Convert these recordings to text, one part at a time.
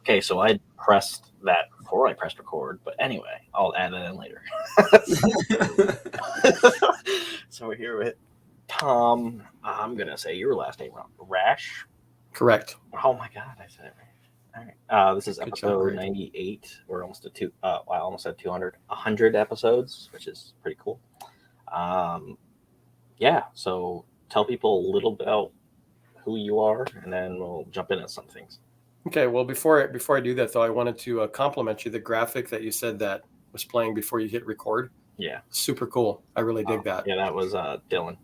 Okay, so I pressed that before I pressed record, but anyway, I'll add it in later. So we're here with Tom. I'm gonna say your last name wrong. Rasch. Correct. Oh my God, I said it right. All right. This is Good episode job, 98. We're almost at I almost had 200. 100 episodes, which is pretty cool. Yeah. So tell people a little about who you are, and then we'll jump into some things. Okay. Well, before I do that, though, I wanted to compliment you. The graphic that you said that was playing before you hit record. Yeah. Super cool. I really dig that. Yeah, that was Dylan.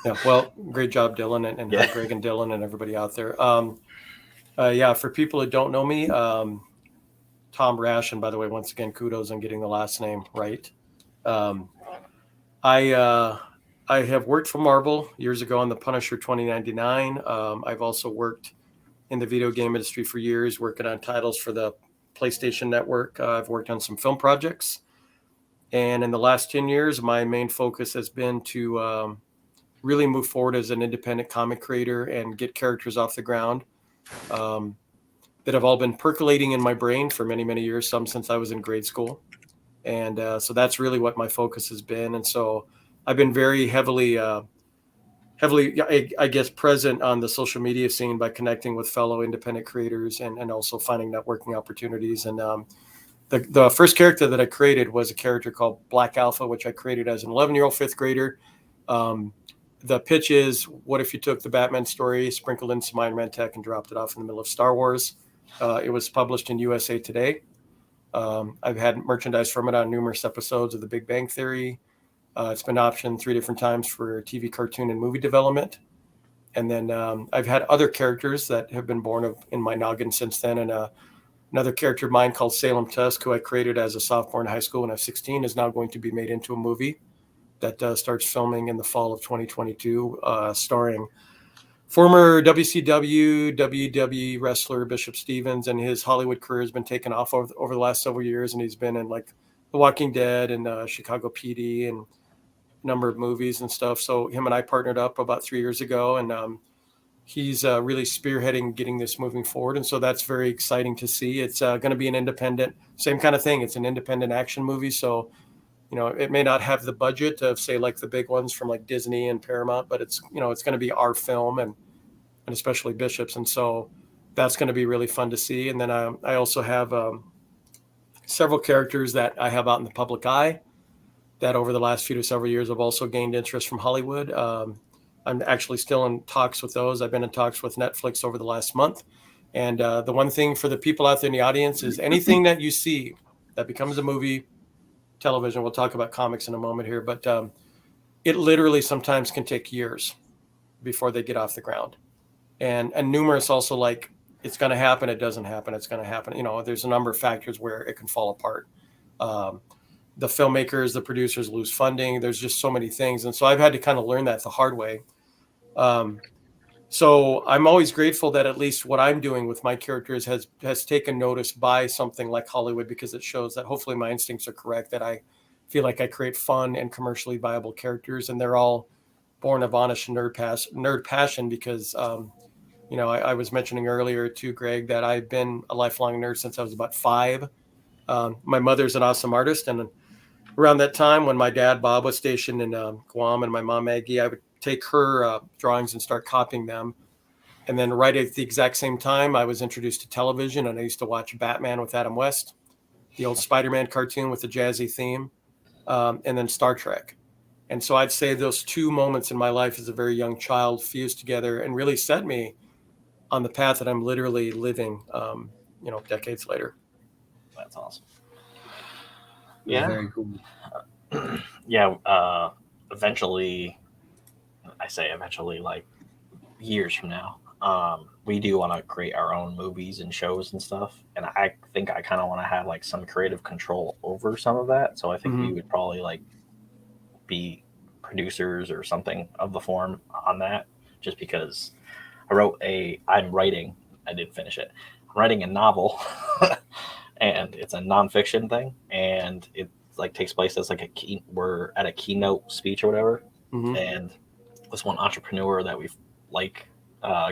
Yeah. Well, great job, Dylan, and Yeah. hi, Greg and Dylan and everybody out there. Yeah. For people who don't know me, Tom Rasch, and by the way, once again, kudos on getting the last name right. I have worked for Marvel years ago on the Punisher 2099. I've also worked in the video game industry for years, working on titles for the PlayStation Network. I've worked on some film projects. And in the last 10 years, my main focus has been to really move forward as an independent comic creator and get characters off the ground that have all been percolating in my brain for many, many years, some since I was in grade school. And so that's really what my focus has been. And so I've been very heavily, I guess, present on the social media scene by connecting with fellow independent creators and also finding networking opportunities. And the first character that I created was a character called Black Alpha, which I created as an 11-year-old fifth grader. The pitch is, what if you took the Batman story, sprinkled in some Iron Man tech, and dropped it off in the middle of Star Wars? It was published in USA Today. I've had merchandise from it on numerous episodes of The Big Bang Theory. It's been optioned 3 different times for TV, cartoon, and movie development. And then I've had other characters that have been born in my noggin since then. And another character of mine called Salem Tusk, who I created as a sophomore in high school when I was 16, is now going to be made into a movie that starts filming in the fall of 2022, starring former WCW, WWE wrestler Bishop Stevens, and his Hollywood career has been taken off over the last several years. And he's been in like The Walking Dead and Chicago PD and a number of movies and stuff. So him and I partnered up about 3 years ago, and he's really spearheading getting this moving forward. And so that's very exciting to see. It's going to be an independent, same kind of thing. It's an independent action movie. So, you know, it may not have the budget of, say, like the big ones from like Disney and Paramount, but it's, you know, it's going to be our film and especially Bishop's. And so that's going to be really fun to see. And then I also have several characters that I have out in the public eye that over the last few to several years have also gained interest from Hollywood. I'm actually still in talks with those. I've been in talks with Netflix over the last month. And the one thing for the people out there in the audience is anything that you see that becomes a movie, television, we'll talk about comics in a moment here, but it literally sometimes can take years before they get off the ground. And numerous also, like, it's going to happen, it doesn't happen, it's going to happen. You know, there's a number of factors where it can fall apart. The filmmakers, the producers lose funding. There's just so many things. And so I've had to kind of learn that the hard way. So I'm always grateful that at least what I'm doing with my characters has taken notice by something like Hollywood, because it shows that hopefully my instincts are correct, that I feel like I create fun and commercially viable characters, and they're all born of honest nerd passion because, you know, I was mentioning earlier to Greg that I've been a lifelong nerd since I was about 5. My mother's an awesome artist, and around that time when my dad, Bob, was stationed in Guam and my mom, Maggie, I would take her drawings and start copying them. And then right at the exact same time, I was introduced to television, and I used to watch Batman with Adam West, the old Spider-Man cartoon with the jazzy theme, and then Star Trek. And so I'd say those 2 moments in my life as a very young child fused together and really set me on the path that I'm literally living, you know, decades later. That's awesome. Yeah. Very cool. Yeah. Eventually, I say eventually, like years from now, we do want to create our own movies and shows and stuff. And I think I kind of want to have like some creative control over some of that. So I think we would probably like be producers or something of the form on that, just because I'm writing, I didn't finish it. I'm writing a novel and it's a nonfiction thing. And it like takes place as like we're at a keynote speech or whatever. And this one entrepreneur that we like,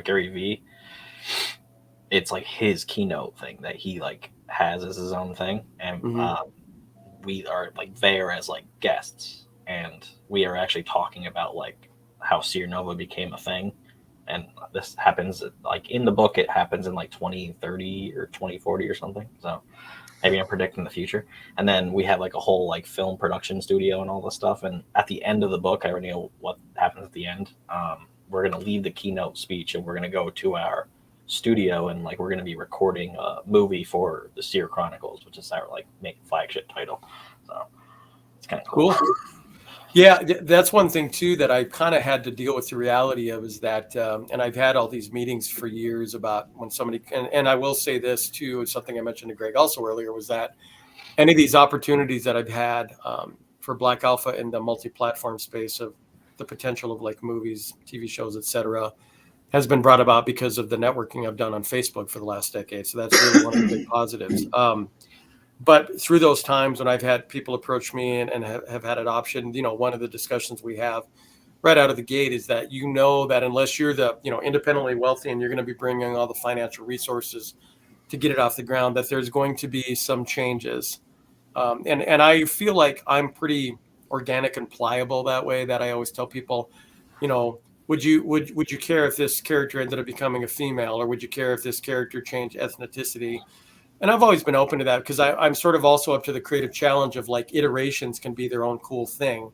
Gary Vee, it's like his keynote thing that he like has as his own thing, and we are like there as like guests, and we are actually talking about like how SeerNova became a thing. And this happens like in the book, it happens in like 2030 or 2040 or something. So maybe I'm predicting the future. And then we have like a whole like film production studio and all this stuff. And at the end of the book, I already know what happens at the end. We're going to leave the keynote speech and we're going to go to our studio, and like we're going to be recording a movie for the Seer Chronicles, which is our like main flagship title. So it's kind of cool. Yeah, that's one thing too that I kind of had to deal with the reality of is that, and I've had all these meetings for years about when somebody, and I will say this too, something I mentioned to Greg also earlier, was that any of these opportunities that I've had for Black Alpha in the multi-platform space of the potential of like movies, TV shows, etc., has been brought about because of the networking I've done on Facebook for the last decade. So that's really one of the big positives. But through those times when I've had people approach me and have had an option, you know, one of the discussions we have right out of the gate is that, you know, that unless you're the, you know, independently wealthy and you're going to be bringing all the financial resources to get it off the ground, that there's going to be some changes. And I feel like I'm pretty organic and pliable that way, that I always tell people, you know, would you care if this character ended up becoming a female, or would you care if this character changed ethnicity? And I've always been open to that because I'm sort of also up to the creative challenge of like iterations can be their own cool thing.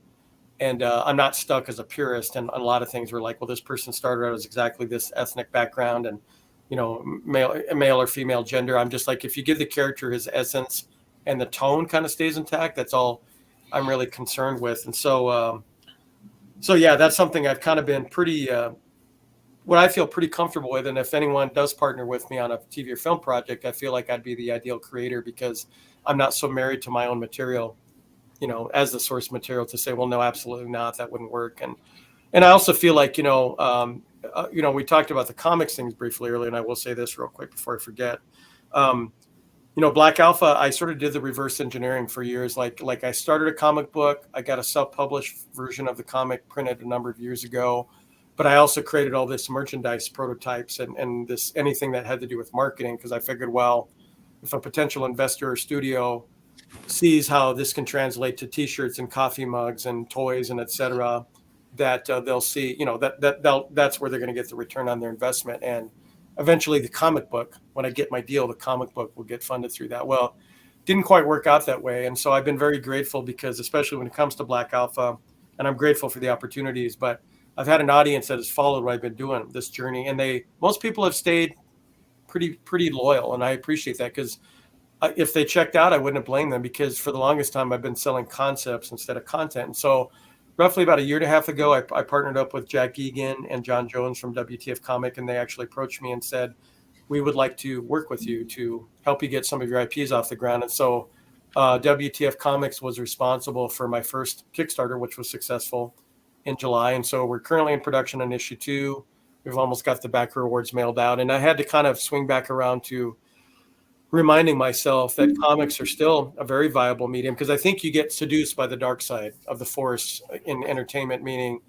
And I'm not stuck as a purist. And a lot of things were like, well, this person started out as exactly this ethnic background and, you know, male or female gender. I'm just like, if you give the character his essence and the tone kind of stays intact, that's all I'm really concerned with. And so yeah, that's something I've kind of been pretty, what I feel pretty comfortable with. And if anyone does partner with me on a TV or film project, I feel like I'd be the ideal creator because I'm not so married to my own material, you know, as the source material to say, well, no, absolutely not. That wouldn't work. And I also feel like, you know, we talked about the comics things briefly earlier, and I will say this real quick before I forget. You know, Black Alpha, I sort of did the reverse engineering for years. Like I started a comic book. I got a self-published version of the comic printed a number of years ago. But I also created all this merchandise prototypes and this anything that had to do with marketing, because I figured, well, if a potential investor or studio sees how this can translate to T-shirts and coffee mugs and toys and et cetera, that they'll see, you know, that's where they're going to get the return on their investment. And eventually the comic book, when I get my deal, the comic book will get funded through that. Well, didn't quite work out that way. And so I've been very grateful because, especially when it comes to Black Alpha, and I'm grateful for the opportunities, but I've had an audience that has followed what I've been doing, this journey, and most people have stayed pretty loyal, and I appreciate that, because if they checked out, I wouldn't blame them, because for the longest time I've been selling concepts instead of content. And so roughly about a year and a half ago, I partnered up with Jack Egan and John Jones from WTF Comic, and they actually approached me and said, we would like to work with you to help you get some of your IPs off the ground. And so WTF Comics was responsible for my first Kickstarter, which was successful in July. And so we're currently in production on issue 2. We've almost got the backer awards mailed out. And I had to kind of swing back around to reminding myself that comics are still a very viable medium, because I think you get seduced by the dark side of the force in entertainment, meaning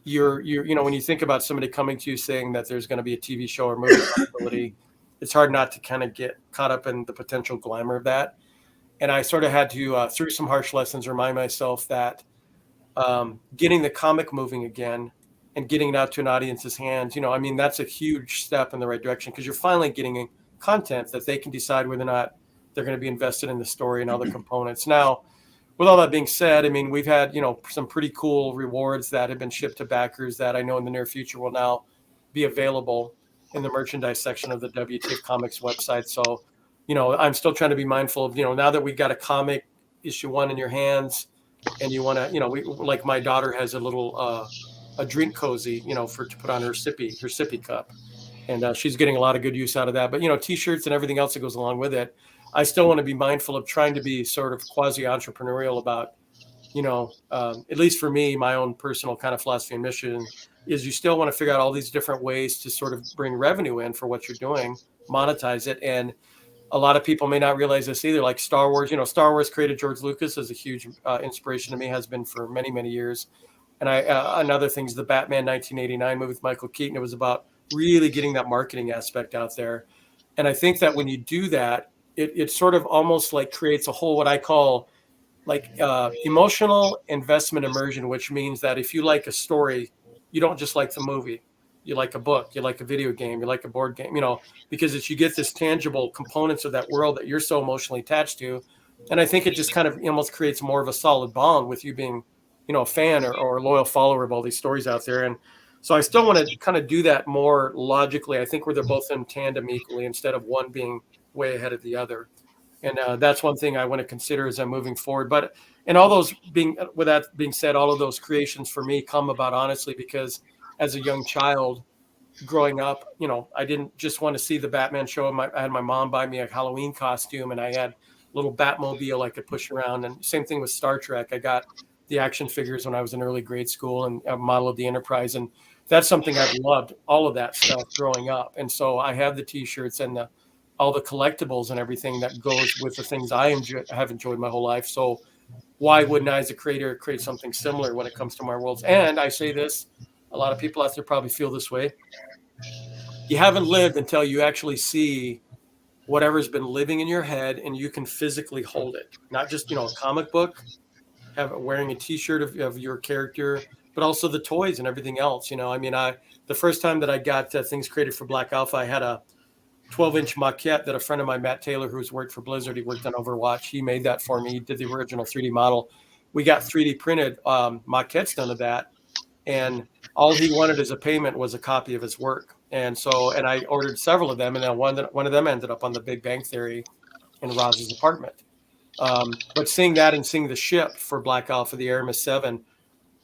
you're you know, when you think about somebody coming to you saying that there's going to be a TV show or movie possibility, it's hard not to kind of get caught up in the potential glamour of that. And I sort of had to, through some harsh lessons, remind myself that getting the comic moving again and getting it out to an audience's hands, you know, I mean, that's a huge step in the right direction, because you're finally getting content that they can decide whether or not they're going to be invested in the story and all the components. Now, with all that being said, I mean, we've had, you know, some pretty cool rewards that have been shipped to backers that I know in the near future will now be available in the merchandise section of the WTF Comics website. So, you know, I'm still trying to be mindful of, you know, now that we've got a comic issue 1 in your hands, and you want to, you know, like my daughter has a little a drink cozy, you know, to put on her sippy cup, and she's getting a lot of good use out of that. But, you know, T-shirts and everything else that goes along with it, I still want to be mindful of trying to be sort of quasi-entrepreneurial about, you know, at least for me, my own personal kind of philosophy and mission is you still want to figure out all these different ways to sort of bring revenue in for what you're doing, monetize it. And a lot of people may not realize this either. Like Star Wars, you know, Star Wars created George Lucas as a huge inspiration to me, has been for many, many years. And another thing is the Batman 1989 movie with Michael Keaton. It was about really getting that marketing aspect out there. And I think that when you do that, it sort of almost like creates a whole, what I call like emotional investment immersion, which means that if you like a story, you don't just like the movie. You like a book, you like a video game, you like a board game, because you get this tangible components of that world that you're so emotionally attached to. And I think it just kind of almost creates more of a solid bond with you being, a fan or a loyal follower of all these stories out there. And so I still want to kind of do that more logically. I think where they're both in tandem equally instead of one being way ahead of the other. And that's one thing I want to consider as I'm moving forward. But and all those with that being said, all of those creations for me come about honestly because as a young child growing up, I didn't just want to see the Batman show. I had my mom buy me a Halloween costume, and I had a little Batmobile I could push around. And same thing with Star Trek. I got the action figures when I was in early grade school and a model of the Enterprise. And that's something I've loved, all of that stuff growing up. And so I have the T-shirts and all the collectibles and everything that goes with the things I have enjoyed my whole life. So why wouldn't I, as a creator, create something similar when it comes to my worlds? And I say this, a lot of people out there probably feel this way. You haven't lived until you actually see whatever's been living in your head and you can physically hold it. Not just, a comic book, wearing a T-shirt of your character, but also the toys and everything else. The first time that I got things created for Black Alpha, I had a 12-inch maquette that a friend of mine, Matt Taylor, who's worked for Blizzard, he worked on Overwatch. He made that for me. He did the original 3D model. We got 3D printed maquettes done of that. And all he wanted as a payment was a copy of his work. And I ordered several of them. And then one of them ended up on the Big Bang Theory in Roz's apartment. But seeing that and seeing the ship for Black Alpha, the Aramis 7,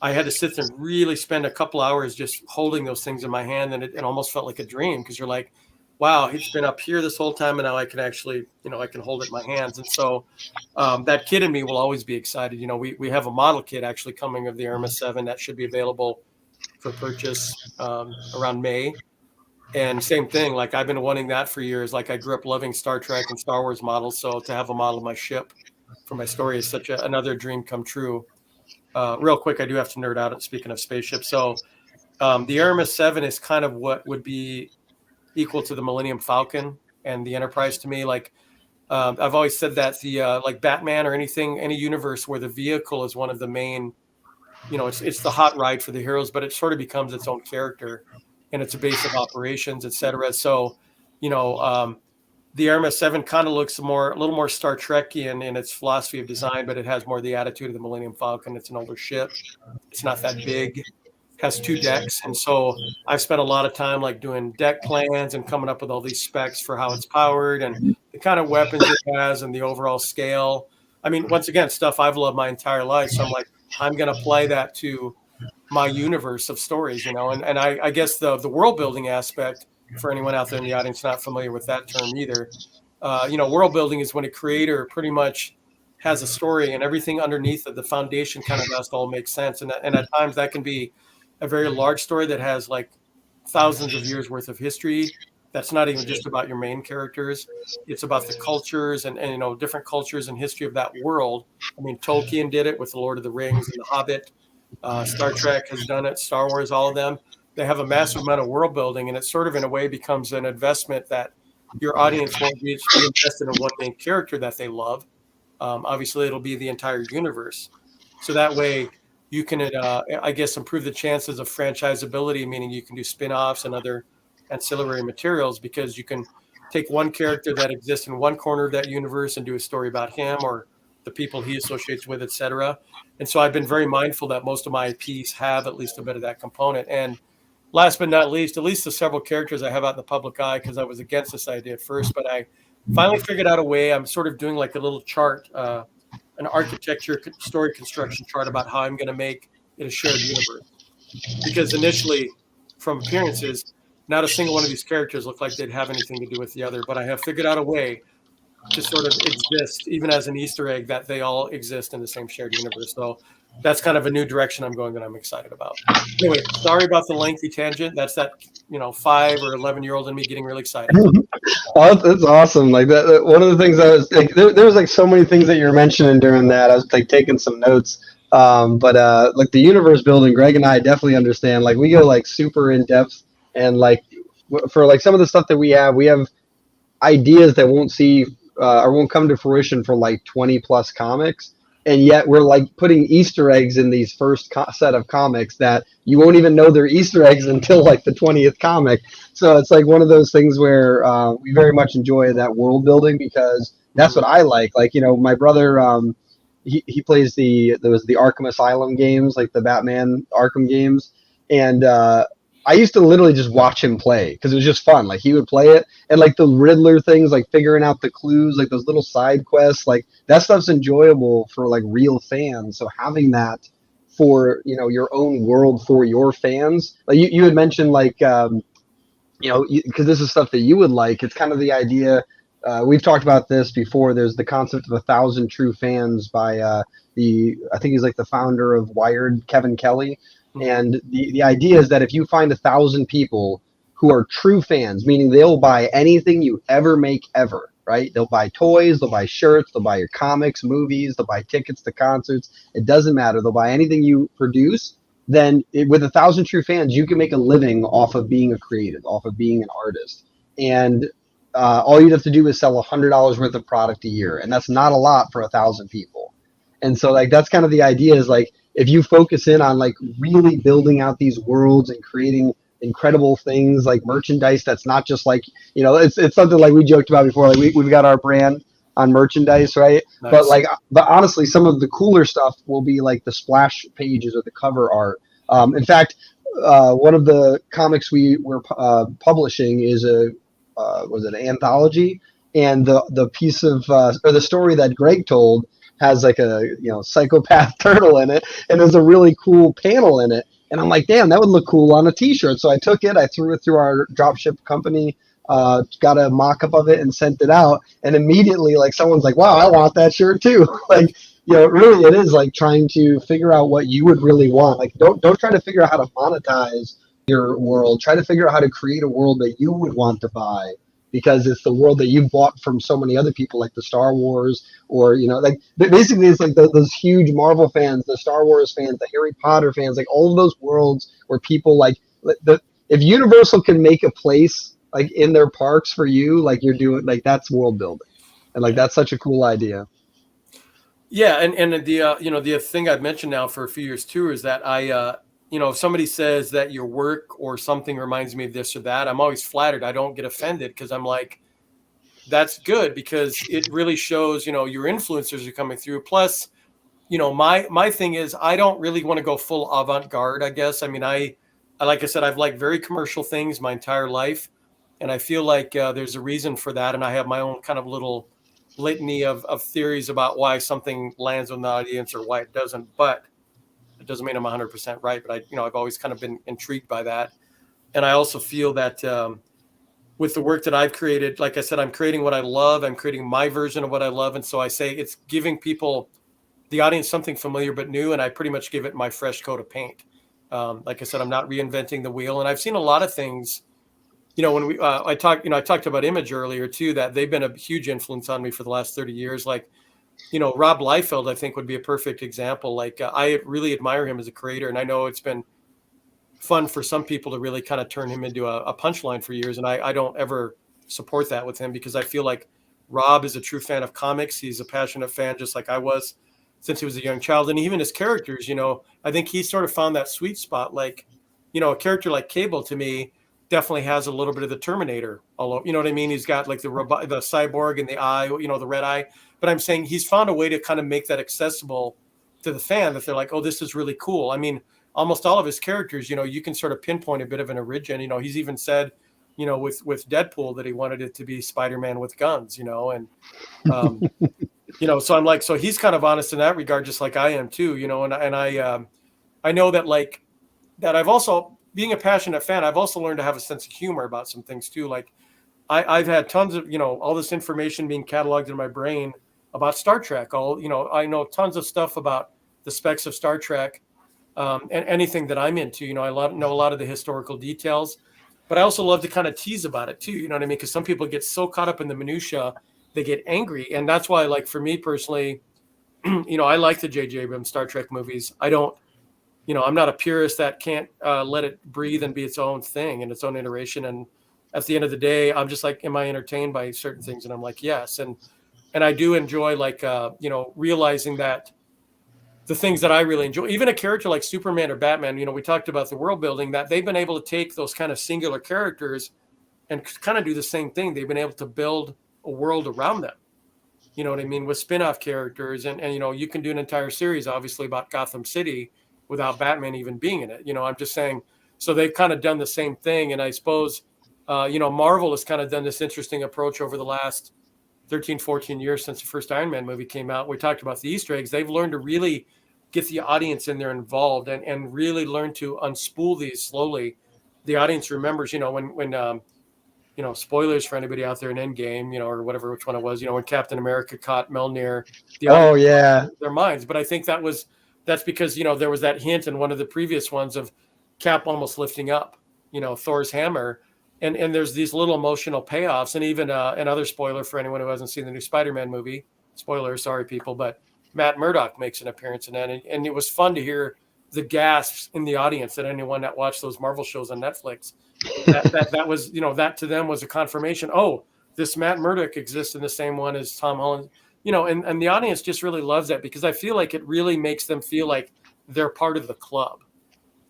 I had to sit there and really spend a couple hours just holding those things in my hand. And it almost felt like a dream because you're like, wow, it's been up here this whole time. And now I can actually, I can hold it in my hands. And so that kid in me will always be excited. We have a model kit actually coming of the Aramis 7 that should be available for purchase around May. And same thing, like I've been wanting that for years. Like I grew up loving Star Trek and Star Wars models. So to have a model of my ship for my story is such another dream come true. Real quick, I do have to nerd out speaking of spaceships. So the Aramis 7 is kind of what would be equal to the Millennium Falcon and the Enterprise to me. Like I've always said that the like Batman or any universe where the vehicle is one of the main, it's the hot ride for the heroes, but it sort of becomes its own character and it's a base of operations, etc. So, the Aramis 7 kind of looks a little more Star Trekian in its philosophy of design, but it has more the attitude of the Millennium Falcon. It's an older ship. It's not that big. Has 2 decks. And so I've spent a lot of time like doing deck plans and coming up with all these specs for how it's powered and the kind of weapons it has and the overall scale. I mean, once again, stuff I've loved my entire life. So I'm like, I'm going to apply that to my universe of stories, and I guess the world building aspect for anyone out there in the audience not familiar with that term either. World building is when a creator pretty much has a story and everything underneath it, the foundation kind of has to all make sense. And at times that can be a very large story that has like thousands of years worth of history. That's not even just about your main characters. It's about the cultures and different cultures and history of that world. I mean, Tolkien did it with The Lord of the Rings and The Hobbit. Star Trek has done it. Star Wars, all of them. They have a massive amount of world building, and it sort of in a way becomes an investment that your audience won't be invested in one main character that they love. Obviously, it'll be the entire universe. So that way you can, I guess, improve the chances of franchisability, meaning you can do spin-offs and other ancillary materials because you can take one character that exists in one corner of that universe and do a story about him or the people he associates with, etc. And so I've been very mindful that most of my IPs have at least a bit of that component. And last but not least, at least the several characters I have out in the public eye, because I was against this idea at first, but I finally figured out a way. I'm sort of doing like a little chart, an architecture story construction chart about how I'm going to make it a shared universe. Because initially, from appearances, not a single one of these characters looked like they'd have anything to do with the other, but I have figured out a way to sort of exist, even as an Easter egg, that they all exist in the same shared universe. So that's kind of a new direction I'm going that I'm excited about. Anyway, sorry about the lengthy tangent. That's that 5 or 11-year-old in me getting really excited. Oh, that's awesome. Like that, one of the things I was like, there was like so many things that you were mentioning during that. I was like taking some notes. But like the universe building, Greg and I definitely understand. Like we go like super in depth, and like for like some of the stuff that we have. ideas that won't see or won't come to fruition for like 20 plus comics. And yet we're like putting Easter eggs in these first set of comics that you won't even know they're Easter eggs until like the 20th comic. So it's like one of those things where we very much enjoy that world building, because that's what I like. Like, you know, my brother, he plays there was the Arkham Asylum games, like the Batman Arkham games. And I used to literally just watch him play because it was just fun. Like, he would play it, and like the Riddler things, like figuring out the clues, like those little side quests, like that stuff's enjoyable for like real fans. So having that for, you know, your own world for your fans, like you had mentioned, like, you know, because this is stuff that you would like. It's kind of the idea. We've talked about this before. There's the concept of 1,000 true fans by I think he's like the founder of Wired, Kevin Kelly. And the idea is that if you find 1,000 people who are true fans, meaning they'll buy anything you ever make ever, right? They'll buy toys, they'll buy shirts, they'll buy your comics, movies, they'll buy tickets to concerts. It doesn't matter. They'll buy anything you produce. Then with 1,000 true fans, you can make a living off of being a creative, off of being an artist. And all you'd have to do is sell $100 worth of product a year. And that's not a lot for 1,000 people. And so like, that's kind of the idea, is like, if you focus in on like really building out these worlds and creating incredible things like merchandise, that's not just like, you know, it's something like we joked about before. Like we've got our brand on merchandise, right? Nice. But honestly, some of the cooler stuff will be like the splash pages or the cover art. In fact, one of the comics we were publishing is was it an anthology, and the piece of or the story that Greg told has like a, you know, psychopath turtle in it, and there's a really cool panel in it, and I'm like, damn, that would look cool on a t-shirt. So I took it, I threw it through our dropship company, got a mock-up of it and sent it out, and immediately like someone's like, wow, I want that shirt too. Like, you know, really it is like trying to figure out what you would really want. Like, don't try to figure out how to monetize your world. Try to figure out how to create a world that you would want to buy, because it's the world that you've bought from so many other people, like the Star Wars, or, you know, like basically it's like those huge Marvel fans, the Star Wars fans, the Harry Potter fans, like all of those worlds where people like if Universal can make a place like in their parks for you, like you're doing, like that's world building, and like that's such a cool idea. Yeah, and the you know, the thing I've mentioned now for a few years too is that I you know, if somebody says that your work or something reminds me of this or that, I'm always flattered. I don't get offended, because I'm like, that's good, because it really shows, you know, your influencers are coming through. Plus, you know, my thing is, I don't really want to go full avant-garde, I guess. I mean, I like I said, I've liked very commercial things my entire life, and I feel like there's a reason for that, and I have my own kind of little litany of theories about why something lands on the audience or why it doesn't. But it doesn't mean I'm 100% right, but I've always kind of been intrigued by that. And I also feel that with the work that I've created, like I said, I'm creating what I love. I'm creating my version of what I love. And so I say it's giving people, the audience, something familiar but new. And I pretty much give it my fresh coat of paint. Like I said, I'm not reinventing the wheel. And I've seen a lot of things, you know, when I talked about Image earlier too, that they've been a huge influence on me for the last 30 years. Like, you know, Rob Liefeld, I think, would be a perfect example. Like, I really admire him as a creator, and I know it's been fun for some people to really kind of turn him into a punchline for years. And I don't ever support that with him, because I feel like Rob is a true fan of comics. He's a passionate fan, just like I was since he was a young child. And even his characters, you know, I think he sort of found that sweet spot. Like, you know, a character like Cable, to me, definitely has a little bit of the Terminator. Although, you know what I mean? He's got like the cyborg and the eye, you know, the red eye. But I'm saying he's found a way to kind of make that accessible to the fan, that they're like, oh, this is really cool. I mean, almost all of his characters, you know, you can sort of pinpoint a bit of an origin. You know, he's even said, you know, with Deadpool, that he wanted it to be Spider-Man with guns, you know, and, you know, so I'm like, so he's kind of honest in that regard, just like I am too, you know, and I know that, like, that I've also, being a passionate fan, I've also learned to have a sense of humor about some things too. Like, I've had tons of, you know, all this information being cataloged in my brain about Star Trek. You know, I know tons of stuff about the specs of Star Trek, and anything that I'm into. You know, I know a lot of the historical details, but I also love to kind of tease about it too. You know what I mean? Because some people get so caught up in the minutia, they get angry. And that's why, like, for me personally, you know, I like the J.J. Abrams Star Trek movies. I don't, you know, I'm not a purist that can't let it breathe and be its own thing and its own iteration. And at the end of the day, I'm just like, am I entertained by certain things? And I'm like, yes. And I do enjoy realizing that the things that I really enjoy, even a character like Superman or Batman, we talked about the world building, that they've been able to take those kind of singular characters and kind of do the same thing. They've been able to build a world around them. You know what I mean? With spin-off characters and you can do an entire series, obviously, about Gotham City without Batman even being in it. I'm just saying, so they've kind of done the same thing. And I suppose, Marvel has kind of done this interesting approach over the last 13, 14 years since the first Iron Man movie came out. We talked about the Easter eggs. They've learned to really get the audience in there involved and really learn to unspool these slowly. The audience remembers, when spoilers for anybody out there in Endgame, or whatever, which one it was, when Captain America caught Mjolnir, their minds. But I think that's because, there was that hint in one of the previous ones of Cap almost lifting up, Thor's hammer. And there's these little emotional payoffs. And even another spoiler for anyone who hasn't seen the new Spider-Man movie, spoiler, sorry people, but Matt Murdock makes an appearance in that. And it was fun to hear the gasps in the audience that anyone that watched those Marvel shows on Netflix, that was, that to them was a confirmation. Oh, this Matt Murdock exists in the same one as Tom Holland, and the audience just really loves that, because I feel like it really makes them feel like they're part of the club.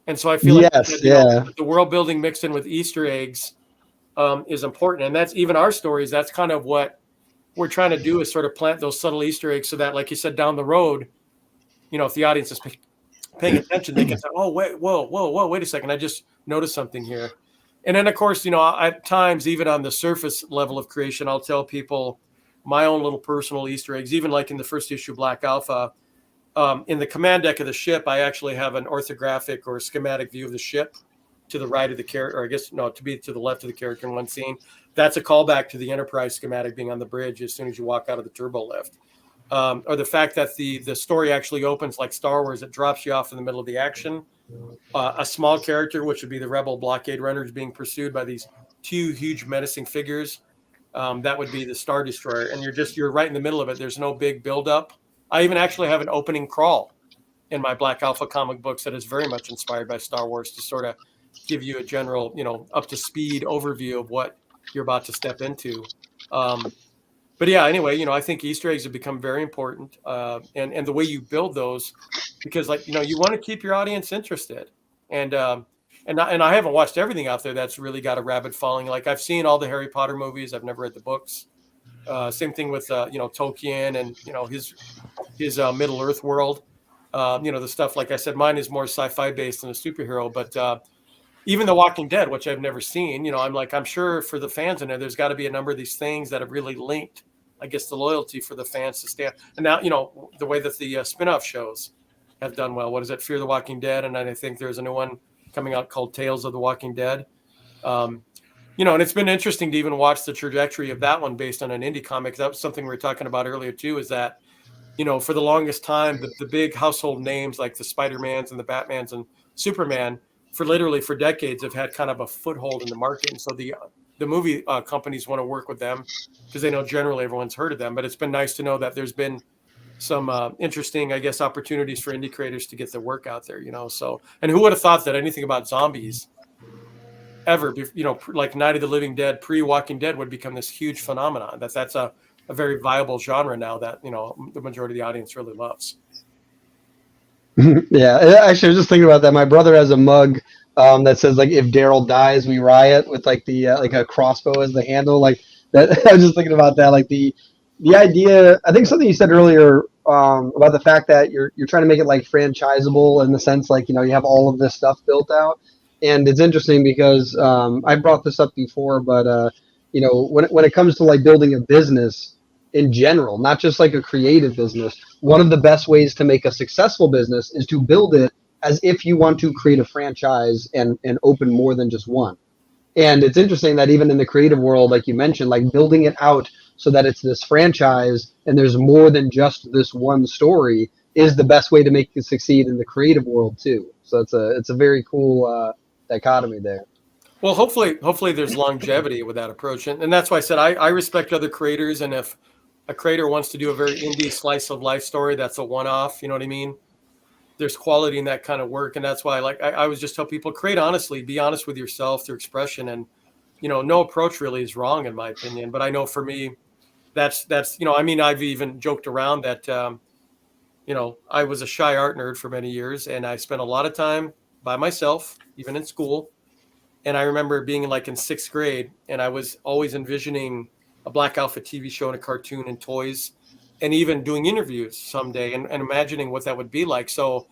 And so I feel like the world building mixed in with Easter eggs is important. And that's even our stories. That's kind of what we're trying to do, is sort of plant those subtle Easter eggs so that, like you said, down the road, if the audience is paying attention, they can say, oh, wait, whoa, wait a second. I just noticed something here. And then, of course, at times, even on the surface level of creation, I'll tell people my own little personal Easter eggs, even like in the first issue, Black Alpha. In the command deck of the ship, I actually have an orthographic or schematic view of the ship to the right of the character, or I guess, no, to be to the left of the character in one scene. That's a callback to the Enterprise schematic being on the bridge as soon as you walk out of the turbo lift. Or the fact that the story actually opens like Star Wars, it drops you off in the middle of the action. A small character, which would be the Rebel blockade runners, being pursued by these two huge menacing figures. That would be the Star Destroyer. And you're right in the middle of it. There's no big buildup. I even actually have an opening crawl in my Black Alpha comic books that is very much inspired by Star Wars, to sort of give you a general, up to speed overview of what you're about to step into. But yeah, anyway, I think Easter eggs have become very important, and the way you build those, because you want to keep your audience interested, and I haven't watched everything out there that's really got a rabid following. Like, I've seen all the Harry Potter movies. I've never read the books. Same thing with Tolkien and his Middle Earth world. The stuff, like I said, mine is more sci-fi based than a superhero. But even The Walking Dead, which I've never seen, I'm sure for the fans in there's got to be a number of these things that have really linked, I guess, the loyalty for the fans to stay. And now, the way that the spin-off shows have done well. What is it? Fear the Walking Dead. And then I think there's a new one coming out called Tales of the Walking Dead. And it's been interesting to even watch the trajectory of that one based on an indie comic. That was something we were talking about earlier too, is that, for the longest time, the big household names like the Spider-Mans and the Batmans and Superman for decades have had kind of a foothold in the market. And so the movie companies want to work with them because they know generally everyone's heard of them. But it's been nice to know that there's been some interesting, I guess, opportunities for indie creators to get their work out there, So, and who would have thought that anything about zombies ever, like Night of the Living Dead, pre-Walking Dead, would become this huge phenomenon. That's a very viable genre now that, the majority of the audience really loves. Yeah, actually, I was just thinking about that. My brother has a mug that says, like, if Daryl dies, we riot, with like the like a crossbow as the handle. Like that. I was just thinking about that. Like the idea. I think something you said earlier about the fact that you're trying to make it like franchisable in the sense, like, you have all of this stuff built out. And it's interesting because I brought this up before, but when it comes to like building a business in general, not just like a creative business, one of the best ways to make a successful business is to build it as if you want to create a franchise and open more than just one. And it's interesting that even in the creative world, like you mentioned, like building it out so that it's this franchise and there's more than just this one story is the best way to make it succeed in the creative world too. So it's a very cool dichotomy there. Well, hopefully there's longevity with that approach. And that's why I said I respect other creators. And if a creator wants to do a very indie slice of life story, that's a one-off, you know what I mean? There's quality in that kind of work. And that's why I always just tell people, create honestly, be honest with yourself through expression. And, no approach really is wrong in my opinion. But I know for me, that's I mean, I've even joked around that I was a shy art nerd for many years, and I spent a lot of time by myself, even in school. And I remember being like in 6th grade, and I was always envisioning a Black Alpha TV show and a cartoon and toys, and even doing interviews someday, and imagining what that would be like. So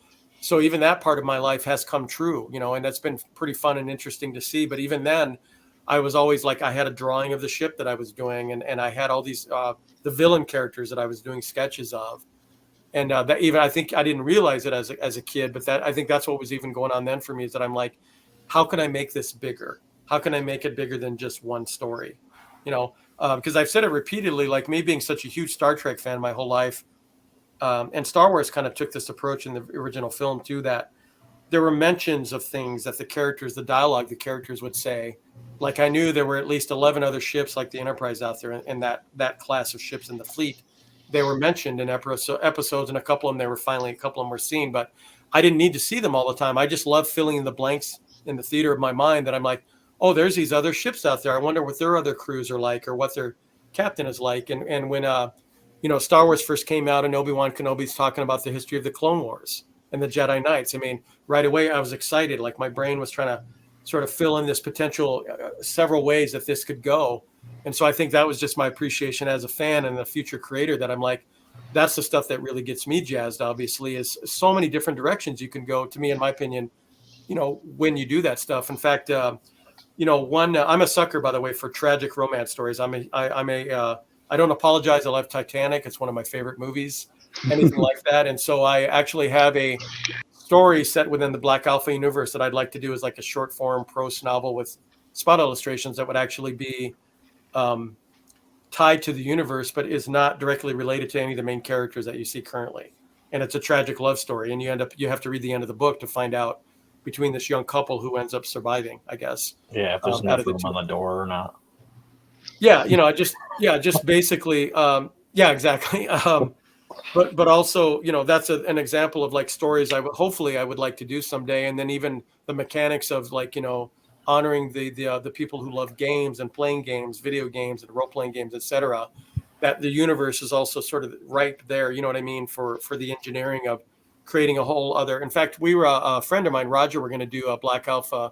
even that part of my life has come true, and that's been pretty fun and interesting to see. But even then, I was always like, I had a drawing of the ship that I was doing, and I had all these the villain characters that I was doing sketches of. And that even, I think I didn't realize it as a kid, but I think that's what was even going on then for me, is that I'm like, how can I make this bigger? How can I make it bigger than just one story? Because I've said it repeatedly, like me being such a huge Star Trek fan my whole life, and Star Wars kind of took this approach in the original film too, that there were mentions of things that the dialogue the characters would say. Like I knew there were at least 11 other ships like the Enterprise out there, and that class of ships in the fleet. They were mentioned in episodes, and a couple of them were seen, but I didn't need to see them all the time. I just love filling in the blanks in the theater of my mind, that I'm like, oh, there's these other ships out there. I wonder what their other crews are like, or what their captain is like. And when Star Wars first came out, and Obi-Wan Kenobi's talking about the history of the Clone Wars and the Jedi Knights, I mean, right away I was excited. Like my brain was trying to sort of fill in this potential several ways that this could go. And so I think that was just my appreciation as a fan and a future creator, that I'm like, that's the stuff that really gets me jazzed, obviously, is so many different directions you can go, to me, in my opinion, when you do that stuff. In fact, I'm a sucker, by the way, for tragic romance stories. I don't apologize. I love Titanic. It's one of my favorite movies, anything like that. And so I actually have a story set within the Black Alpha universe that I'd like to do as like a short form prose novel with spot illustrations that would actually be tied to the universe, but is not directly related to any of the main characters that you see currently. And it's a tragic love story. And you have to read the end of the book to find out between this young couple who ends up surviving, I guess. Yeah, if there's enough room on the door or not. Yeah, just basically, yeah, exactly. But also, that's an example of like stories I would like to do someday. And then even the mechanics of like, honoring the people who love games and playing games, video games and role-playing games, etc. That the universe is also sort of ripe there, you know what I mean, for the engineering of creating a whole other. In fact, we were a friend of mine, Roger, we're going to do a Black Alpha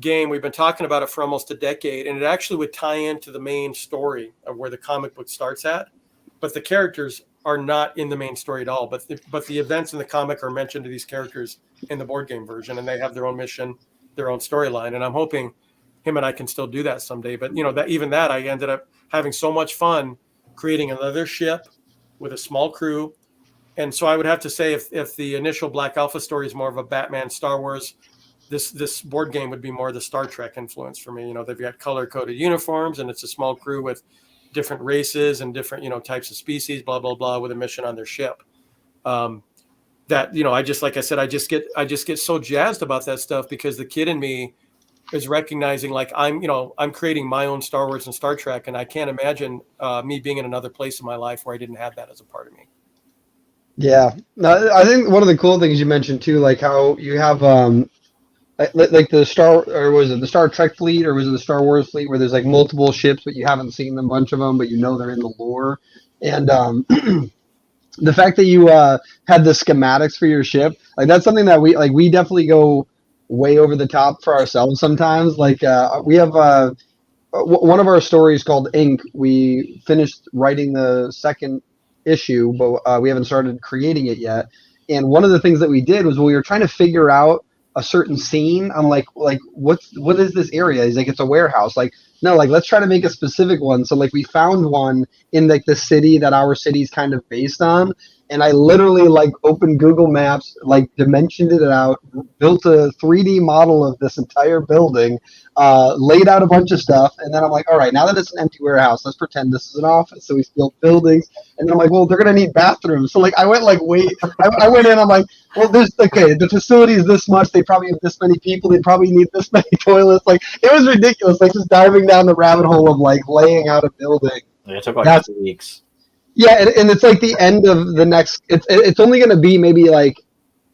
game. We've been talking about it for almost a decade, and it actually would tie into the main story of where the comic book starts at. But the characters are not in the main story at all. But the events in the comic are mentioned to these characters in the board game version, and they have their own mission, their own storyline. And I'm hoping him and I can still do that someday. But that I ended up having so much fun creating another ship with a small crew. And so I would have to say, if the initial Black Alpha story is more of a Batman, Star Wars, this board game would be more the Star Trek influence for me. They've got color-coded uniforms, and it's a small crew with different races and different, types of species, blah, blah, blah, with a mission on their ship. I just, like I said, I just get so jazzed about that stuff, because the kid in me is recognizing, like, I'm creating my own Star Wars and Star Trek, and I can't imagine me being in another place in my life where I didn't have that as a part of me. Yeah, I think one of the cool things you mentioned too, like how you have like the Star Trek fleet, or was it the Star Wars fleet, where there's like multiple ships, but you haven't seen a bunch of them, but they're in the lore. And the fact that you had the schematics for your ship, like that's something that we definitely go way over the top for ourselves sometimes. Like we have one of our stories called Ink. We finished writing the second issue, but we haven't started creating it yet. And one of the things that we did was, when we were trying to figure out a certain scene, I'm like what is this area? He's like, it's a warehouse. Like, no, like let's try to make a specific one. So like we found one in like the city that our city's kind of based on, and I literally like opened Google Maps, like dimensioned it out, built a 3D model of this entire building, laid out a bunch of stuff, and then I'm like, all right, now that it's an empty warehouse, let's pretend this is an office. So we built buildings, and then I'm like, well, they're gonna need bathrooms. So like I went in, I'm like, well, the facility is this much, they probably have this many people, they probably need this many toilets. Like it was ridiculous, like just diving down the rabbit hole of like laying out a building. Yeah, it took like 2 weeks. Yeah, and it's like the end of the next. It's only going to be maybe like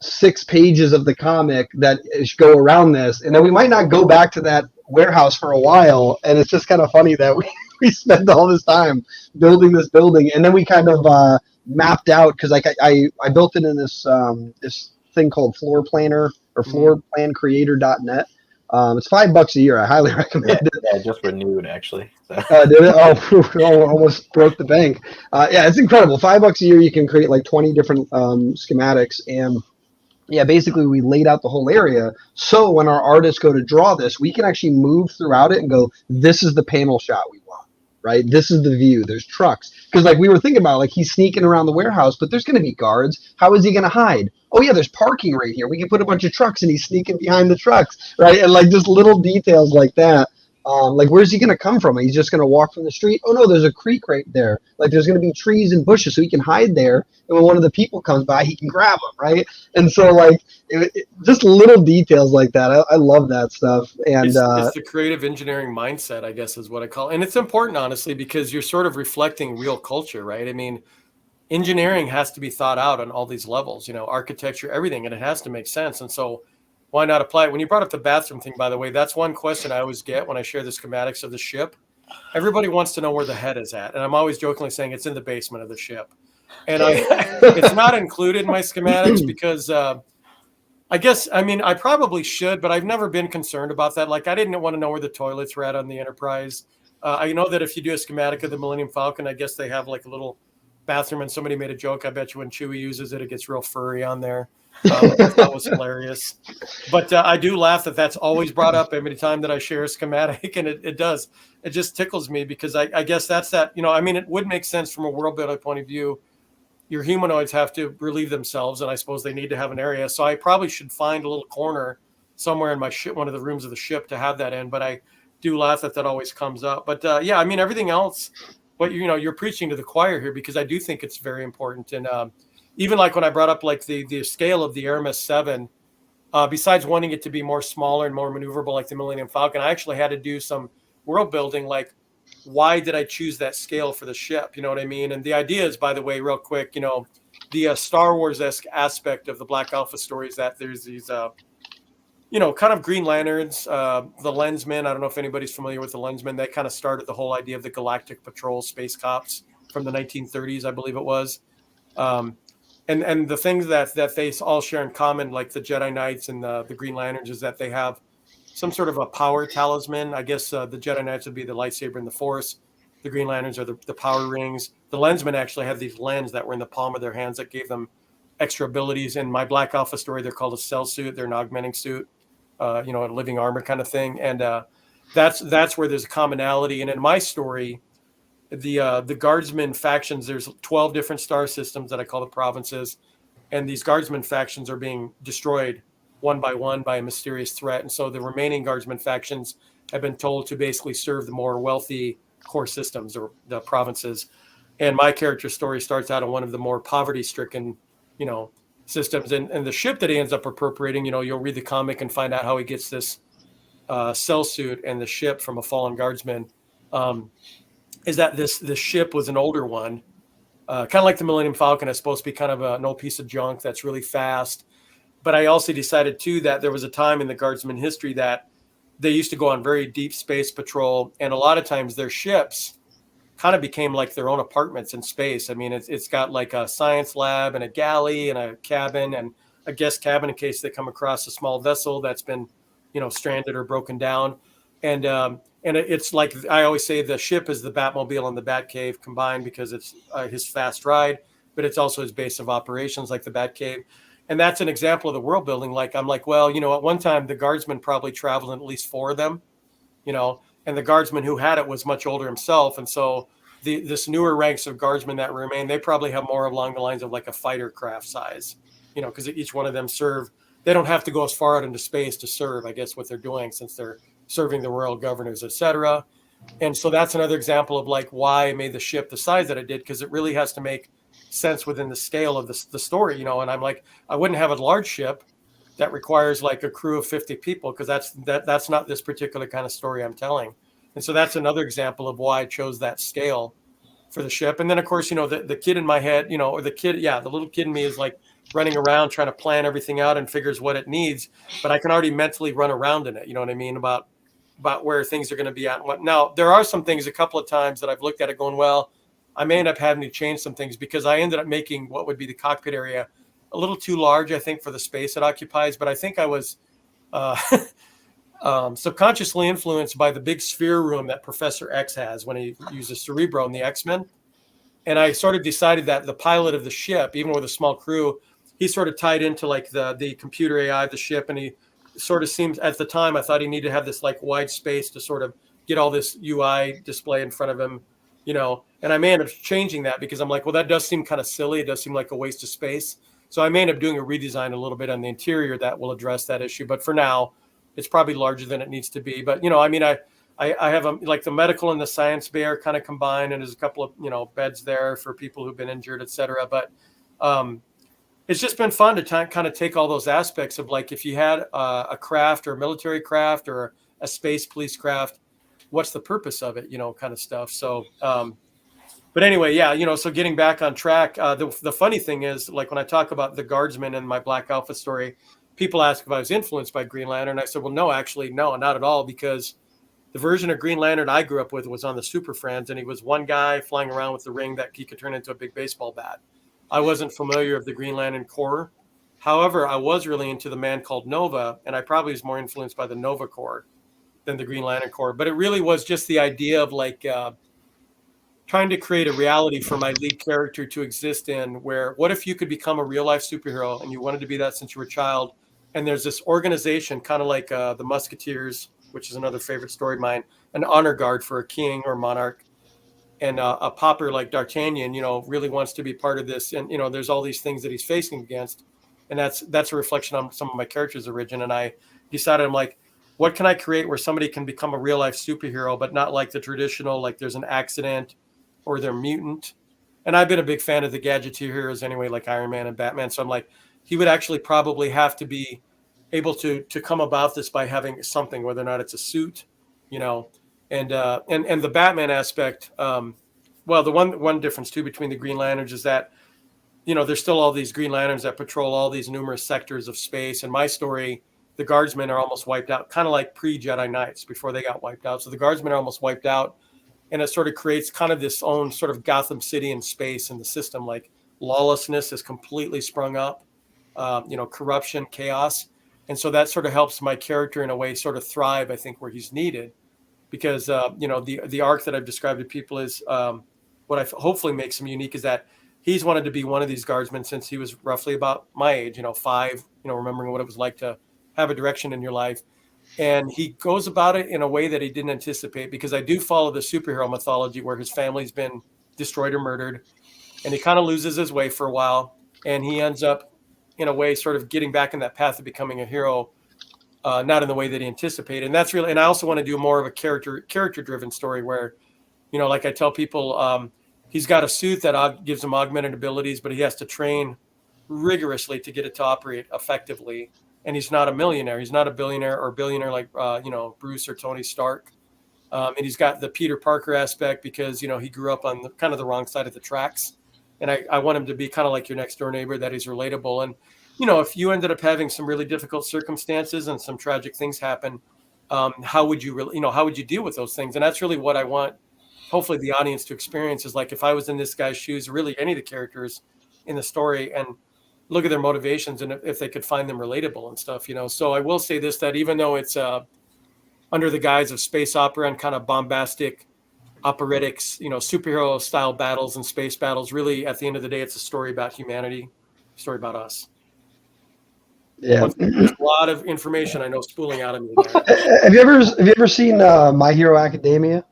6 pages of the comic that go around this, and then we might not go back to that warehouse for a while, and it's just kind of funny that we spent all this time building this building, and then we kind of mapped out, because like I built it in this this thing called Floor Planner or floorplancreator.net. It's $5 a year. I highly recommend it. Yeah, just renewed actually. So. Did it? Oh, almost broke the bank. Yeah, it's incredible. $5 a year, you can create like 20 different schematics, and yeah, basically we laid out the whole area. So when our artists go to draw this, we can actually move throughout it and go, this is the panel shot we want, right? This is the view. There's trucks. Because like we were thinking about, like he's sneaking around the warehouse, but there's going to be guards. How is he going to hide? Oh yeah, there's parking right here. We can put a bunch of trucks and he's sneaking behind the trucks, right? And like just little details like that. Like where's he going to come from? He's just going to walk from the street. Oh no, there's a creek right there. Like there's going to be trees and bushes, so he can hide there. And when one of the people comes by, he can grab him, right? And so like just little details like that. I love that stuff. And it's the creative engineering mindset, I guess, is what I call it. And it's important, honestly, because you're sort of reflecting real culture, right? I mean, engineering has to be thought out on all these levels, architecture, everything, and it has to make sense. And so why not apply it? When you brought up the bathroom thing, by the way, that's one question I always get when I share the schematics of the ship. Everybody wants to know where the head is at. And I'm always jokingly saying it's in the basement of the ship. And it's not included in my schematics because I probably should, but I've never been concerned about that. Like I didn't want to know where the toilets were at on the Enterprise. I know that if you do a schematic of the Millennium Falcon, I guess they have like a little bathroom, and somebody made a joke. I bet you when Chewie uses it, it gets real furry on there. That was hilarious. But I do laugh that that's always brought up every time that I share a schematic, and it does. It just tickles me because I guess that's that. It would make sense from a world building point of view. Your humanoids have to relieve themselves, and I suppose they need to have an area. So I probably should find a little corner somewhere in my ship, one of the rooms of the ship, to have that in. But I do laugh that always comes up. But everything else, what you're preaching to the choir here, because I do think it's very important. And even like when I brought up like the scale of the Aramis 7, besides wanting it to be more smaller and more maneuverable like the Millennium Falcon, I actually had to do some world building. Like, why did I choose that scale for the ship? You know what I mean? And the idea is, by the way, real quick, the Star Wars-esque aspect of the Black Alpha story is that there's these, kind of Green Lanterns, the Lensmen. I don't know if anybody's familiar with the Lensmen. They kind of started the whole idea of the Galactic Patrol Space Cops from the 1930s, I believe it was. And the things that they all share in common, like the Jedi Knights and the Green Lanterns, is that they have some sort of a power talisman. I guess the Jedi Knights would be the lightsaber and the Force. The Green Lanterns are the power rings. The Lensmen actually have these lens that were in the palm of their hands that gave them extra abilities. In my Black Alpha story, they're called a cell suit. They're an augmenting suit, a living armor kind of thing. And that's where there's a commonality. And in my story, the Guardsmen factions, there's 12 different star systems that I call the provinces. And these Guardsmen factions are being destroyed one by one by a mysterious threat. And so the remaining Guardsmen factions have been told to basically serve the more wealthy core systems or the provinces. And my character story starts out in one of the more poverty-stricken, systems. And the ship that he ends up appropriating, you'll read the comic and find out how he gets this cell suit and the ship from a fallen Guardsman, is that this ship was an older one, kind of like the Millennium Falcon. It's supposed to be kind of an old piece of junk that's really fast. But I also decided, too, that there was a time in the Guardsman history that they used to go on very deep space patrol. And a lot of times their ships kind of became like their own apartments in space. I mean, it's got like a science lab and a galley and a cabin and a guest cabin in case they come across a small vessel that's been, stranded or broken down. And it's like I always say, the ship is the Batmobile and the Batcave combined because it's his fast ride, but it's also his base of operations like the Batcave. And that's an example of the world building. Like, I'm like, well, at one time the Guardsman probably traveled in at least 4 of them, and the Guardsman who had it was much older himself. And so this newer ranks of Guardsmen that remain, they probably have more along the lines of like a fighter craft size, because each one of them they don't have to go as far out into space to serve, I guess, what they're doing since they're serving the royal governors, etc. And so that's another example of like why I made the ship the size that I did, because it really has to make sense within the scale of the story, and I'm like, I wouldn't have a large ship that requires like a crew of 50 people, because that's not this particular kind of story I'm telling. And so that's another example of why I chose that scale for the ship. And then of course, the kid in my head, or the little kid in me is like running around trying to plan everything out and figures what it needs, but I can already mentally run around in it, you know what I mean, about about where things are going to be at. Now, there are some things a couple of times that I've looked at it going, well, I may end up having to change some things because I ended up making what would be the cockpit area a little too large, I think, for the space it occupies. But I think I was subconsciously influenced by the big sphere room that Professor X has when he uses Cerebro in the X-Men. And I sort of decided that the pilot of the ship, even with a small crew, he sort of tied into like the computer AI of the ship. And he sort of seems, at the time, I thought he needed to have this like wide space to sort of get all this UI display in front of him, you know. And I may end up changing that because I'm like, well, that does seem kind of silly. It does seem like a waste of space. So I may end up doing a redesign a little bit on the interior that will address that issue. But for now, it's probably larger than it needs to be. But, you know, I mean, I have like the medical and the science bay are kind of combined, and there's a couple of, you know, beds there for people who've been injured, et cetera. But it's just been fun to kind of take all those aspects of like, if you had a craft or a military craft or a space police craft, what's the purpose of it, you know, kind of stuff. So, but anyway, yeah, you know, so getting back on track, the funny thing is, like when I talk about the guardsman in my Black Alpha story, people ask if I was influenced by Green Lantern. I said, well, no, actually, no, not at all, because the version of Green Lantern I grew up with was on the Super Friends, and he was one guy flying around with the ring that he could turn into a big baseball bat. I wasn't familiar with the Green Lantern Corps. However, I was really into the man called Nova, and I probably was more influenced by the Nova Corps than the Green Lantern Corps. But it really was just the idea of like trying to create a reality for my lead character to exist in, where what if you could become a real life superhero and you wanted to be that since you were a child, and there's this organization kind of like the Musketeers, which is another favorite story of mine, an honor guard for a king or monarch, and a pauper like D'Artagnan, you know, really wants to be part of this. And, you know, there's all these things that he's facing against. And that's a reflection on some of my characters' origin. And I decided, I'm like, what can I create where somebody can become a real life superhero, but not like the traditional, like there's an accident or they're mutant. And I've been a big fan of the gadgeteer heroes anyway, like Iron Man and Batman. So I'm like, he would actually probably have to be able to come about this by having something, whether or not it's a suit, you know. And the Batman aspect, well, the one difference too between the Green Lanterns is that, you know, there's still all these Green Lanterns that patrol all these numerous sectors of space. In my story, the Guardsmen are almost wiped out, kind of like pre-Jedi Knights before they got wiped out. So the Guardsmen are almost wiped out, and it sort of creates kind of this own sort of Gotham City in space in the system. Like lawlessness is completely sprung up, you know, corruption, chaos. And so that sort of helps my character in a way sort of thrive, I think, where he's needed. Because, you know, the arc that I've described to people is what I hopefully makes him unique is that he's wanted to be one of these guardsmen since he was roughly about my age, you know, 5, you know, remembering what it was like to have a direction in your life. And he goes about it in a way that he didn't anticipate, because I do follow the superhero mythology where his family's been destroyed or murdered, and he kind of loses his way for a while, and he ends up in a way sort of getting back in that path of becoming a hero, not in the way that he anticipated. And that's really, and I also want to do more of a character driven story where, you know, like I tell people, he's got a suit that gives him augmented abilities, but he has to train rigorously to get it to operate effectively. And he's not a millionaire. He's not a billionaire or billionaire like, you know, Bruce or Tony Stark. And he's got the Peter Parker aspect because, you know, he grew up on kind of the wrong side of the tracks. And I want him to be kind of like your next door neighbor, that he's relatable. And, you know, if you ended up having some really difficult circumstances and some tragic things happen, how would you really, you know, how would you deal with those things? And that's really what I want, hopefully, the audience to experience is like, if I was in this guy's shoes, really any of the characters in the story, and look at their motivations and if they could find them relatable and stuff, you know. So I will say this, that even though it's under the guise of space opera and kind of bombastic operetics, you know, superhero style battles and space battles, really at the end of the day, it's a story about humanity, a story about us. Yeah, there's a lot of information I know spooling out of me there. Have you ever seen My Hero Academia?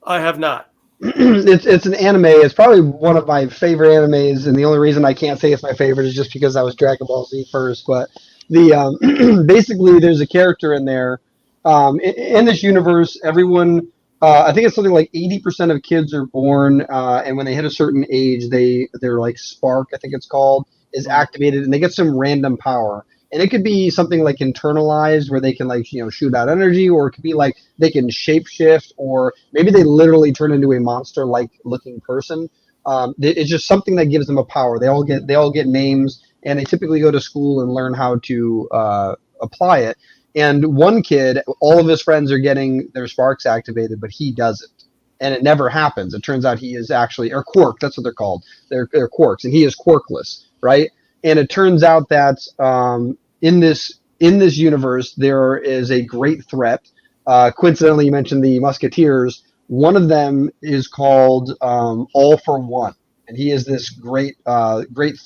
I have not. It's an anime. It's probably one of my favorite animes, and the only reason I can't say it's my favorite is just because I was Dragon Ball Z first. But the basically, there's a character in there. In this universe, everyone, I think it's something like 80% of kids are born, and when they hit a certain age, their like spark, I think it's called, is activated, and they get some random power. And it could be something like internalized, where they can, like, you know, shoot out energy, or it could be like they can shapeshift, or maybe they literally turn into a monster-like looking person. It's just something that gives them a power. They all get names, and they typically go to school and learn how to apply it. And one kid, all of his friends are getting their sparks activated, but he doesn't. And it never happens. It turns out he is actually, or quark, that's what they're called. They're quarks, and he is quarkless, right? And it turns out that in this universe, there is a great threat. Coincidentally, you mentioned the Musketeers. One of them is called All for One, and he is this great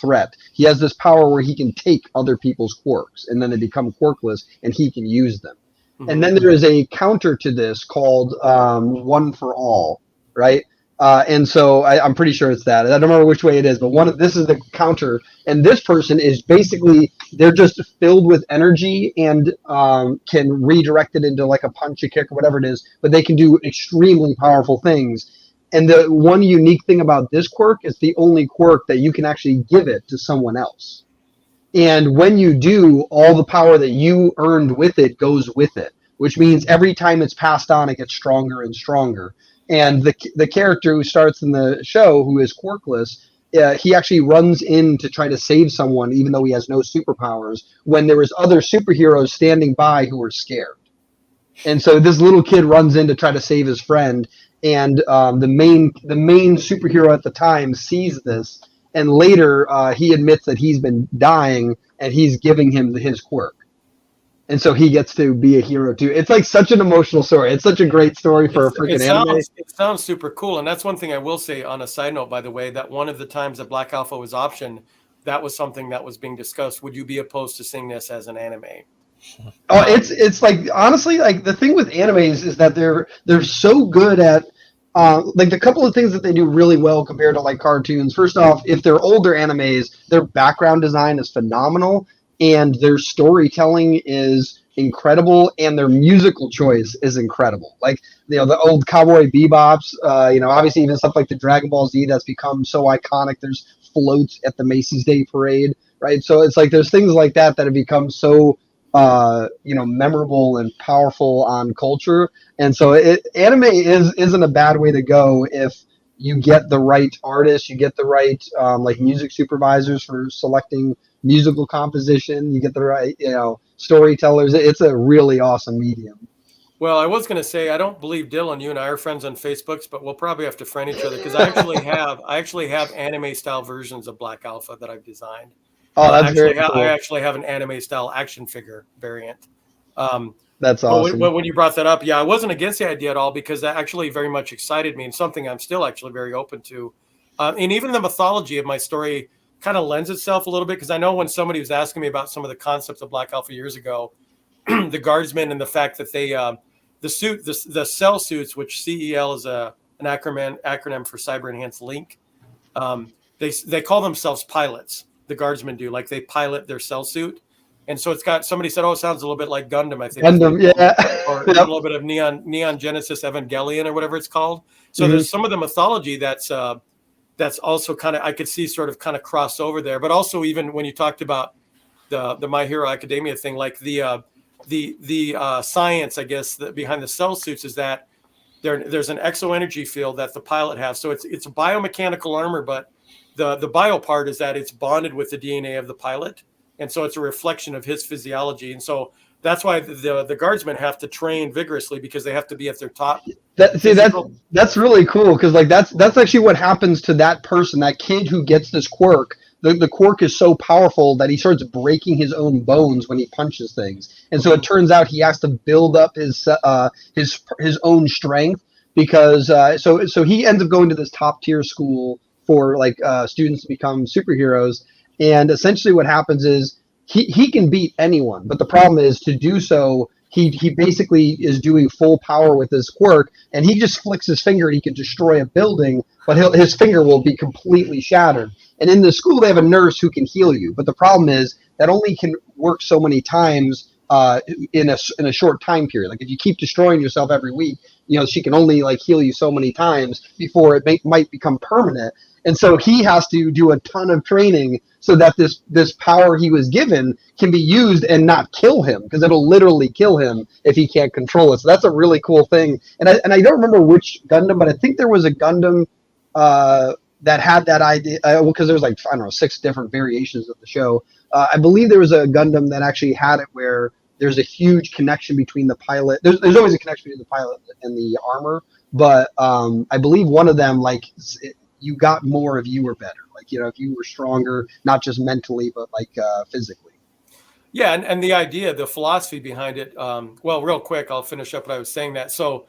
threat. He has this power where he can take other people's quarks, and then they become quarkless, and he can use them. Mm-hmm. And then there is a counter to this called One for All, right? And so I'm pretty sure it's that. I don't remember which way it is, but this is the counter. And this person is basically, they're just filled with energy and can redirect it into like a punch, a kick, or whatever it is. But they can do extremely powerful things. And the one unique thing about this quirk is the only quirk that you can actually give it to someone else. And when you do, all the power that you earned with it goes with it, which means every time it's passed on, it gets stronger and stronger. And the character who starts in the show, who is quirkless, he actually runs in to try to save someone, even though he has no superpowers, when there was other superheroes standing by who were scared. And so this little kid runs in to try to save his friend, and the main superhero at the time sees this, and later he admits that he's been dying, and he's giving him his quirk. And so he gets to be a hero too. It's like such an emotional story. It's such a great story for a freaking anime. It sounds super cool. And that's one thing I will say on a side note, by the way, that one of the times that Black Alpha was optioned, that was something that was being discussed. Would you be opposed to seeing this as an anime? Oh, it's like, honestly, like the thing with animes is that they're so good at like the couple of things that they do really well compared to like cartoons. First off, if they're older animes, their background design is phenomenal. And their storytelling is incredible, and their musical choice is incredible. Like, the old Cowboy Bebops, obviously even stuff like the Dragon Ball Z that's become so iconic. There's floats at the Macy's Day Parade, right? So it's like there's things like that have become so memorable and powerful on culture. And so anime isn't a bad way to go if you get the right artists, you get the right like music supervisors for selecting musical composition, you get the right storytellers. It's a really awesome medium. Well, I was going to say, I don't believe Dylan, you and I are friends on Facebook, but we'll probably have to friend each other, because I actually have anime style versions of Black Alpha that I've designed. Oh, that's very cool. I actually have an anime style action figure variant. That's awesome. But when you brought that up, I wasn't against the idea at all, because that actually very much excited me, and something I'm still actually very open to. And even the mythology of my story kind of lends itself a little bit, because I know when somebody was asking me about some of the concepts of Black Alpha years ago, the guardsmen and the fact that they the cell suits, which CEL is an acronym for Cyber Enhanced Link, they call themselves pilots. The guardsmen do, like they pilot their cell suit. And so it's got, somebody said, it sounds a little bit like Gundam, I think. Gundam, yeah. Or a little bit of Neon Genesis Evangelion or whatever it's called. So there's some of the mythology that's also kind of, I could see sort of kind of cross over there. But also, even when you talked about the My Hero Academia thing, like the science, I guess, behind the cell suits is that there's an exo energy field that the pilot has. So it's a biomechanical armor, but the bio part is that it's bonded with the DNA of the pilot. And so it's a reflection of his physiology. And so that's why the guardsmen have to train vigorously, because they have to be at their top. That's really cool, because like that's actually what happens to that person, that kid who gets this quirk. The quirk is so powerful that he starts breaking his own bones when he punches things. And so it turns out he has to build up his own strength, because so he ends up going to this top tier school for like students to become superheroes. And essentially what happens is he can beat anyone, but the problem is, to do so, he basically is doing full power with his quirk, and he just flicks his finger and he can destroy a building, but his finger will be completely shattered. And in the school, they have a nurse who can heal you, but the problem is that only can work so many times in a short time period. Like if you keep destroying yourself every week, she can only like heal you so many times before it might become permanent. And so he has to do a ton of training so that this power he was given can be used and not kill him, because it'll literally kill him if he can't control it. So that's a really cool thing. And I don't remember which Gundam, but I think there was a Gundam that had that idea, because there was like, I don't know, 6 different variations of the show. I believe there was a Gundam that actually had it where there's a huge connection between the pilot. There's always a connection between the pilot and the armor, but I believe one of them, like, you got more if you were better. Like, if you were stronger, not just mentally, but like physically. Yeah, and the idea, the philosophy behind it. Well, real quick, I'll finish up what I was saying. That so,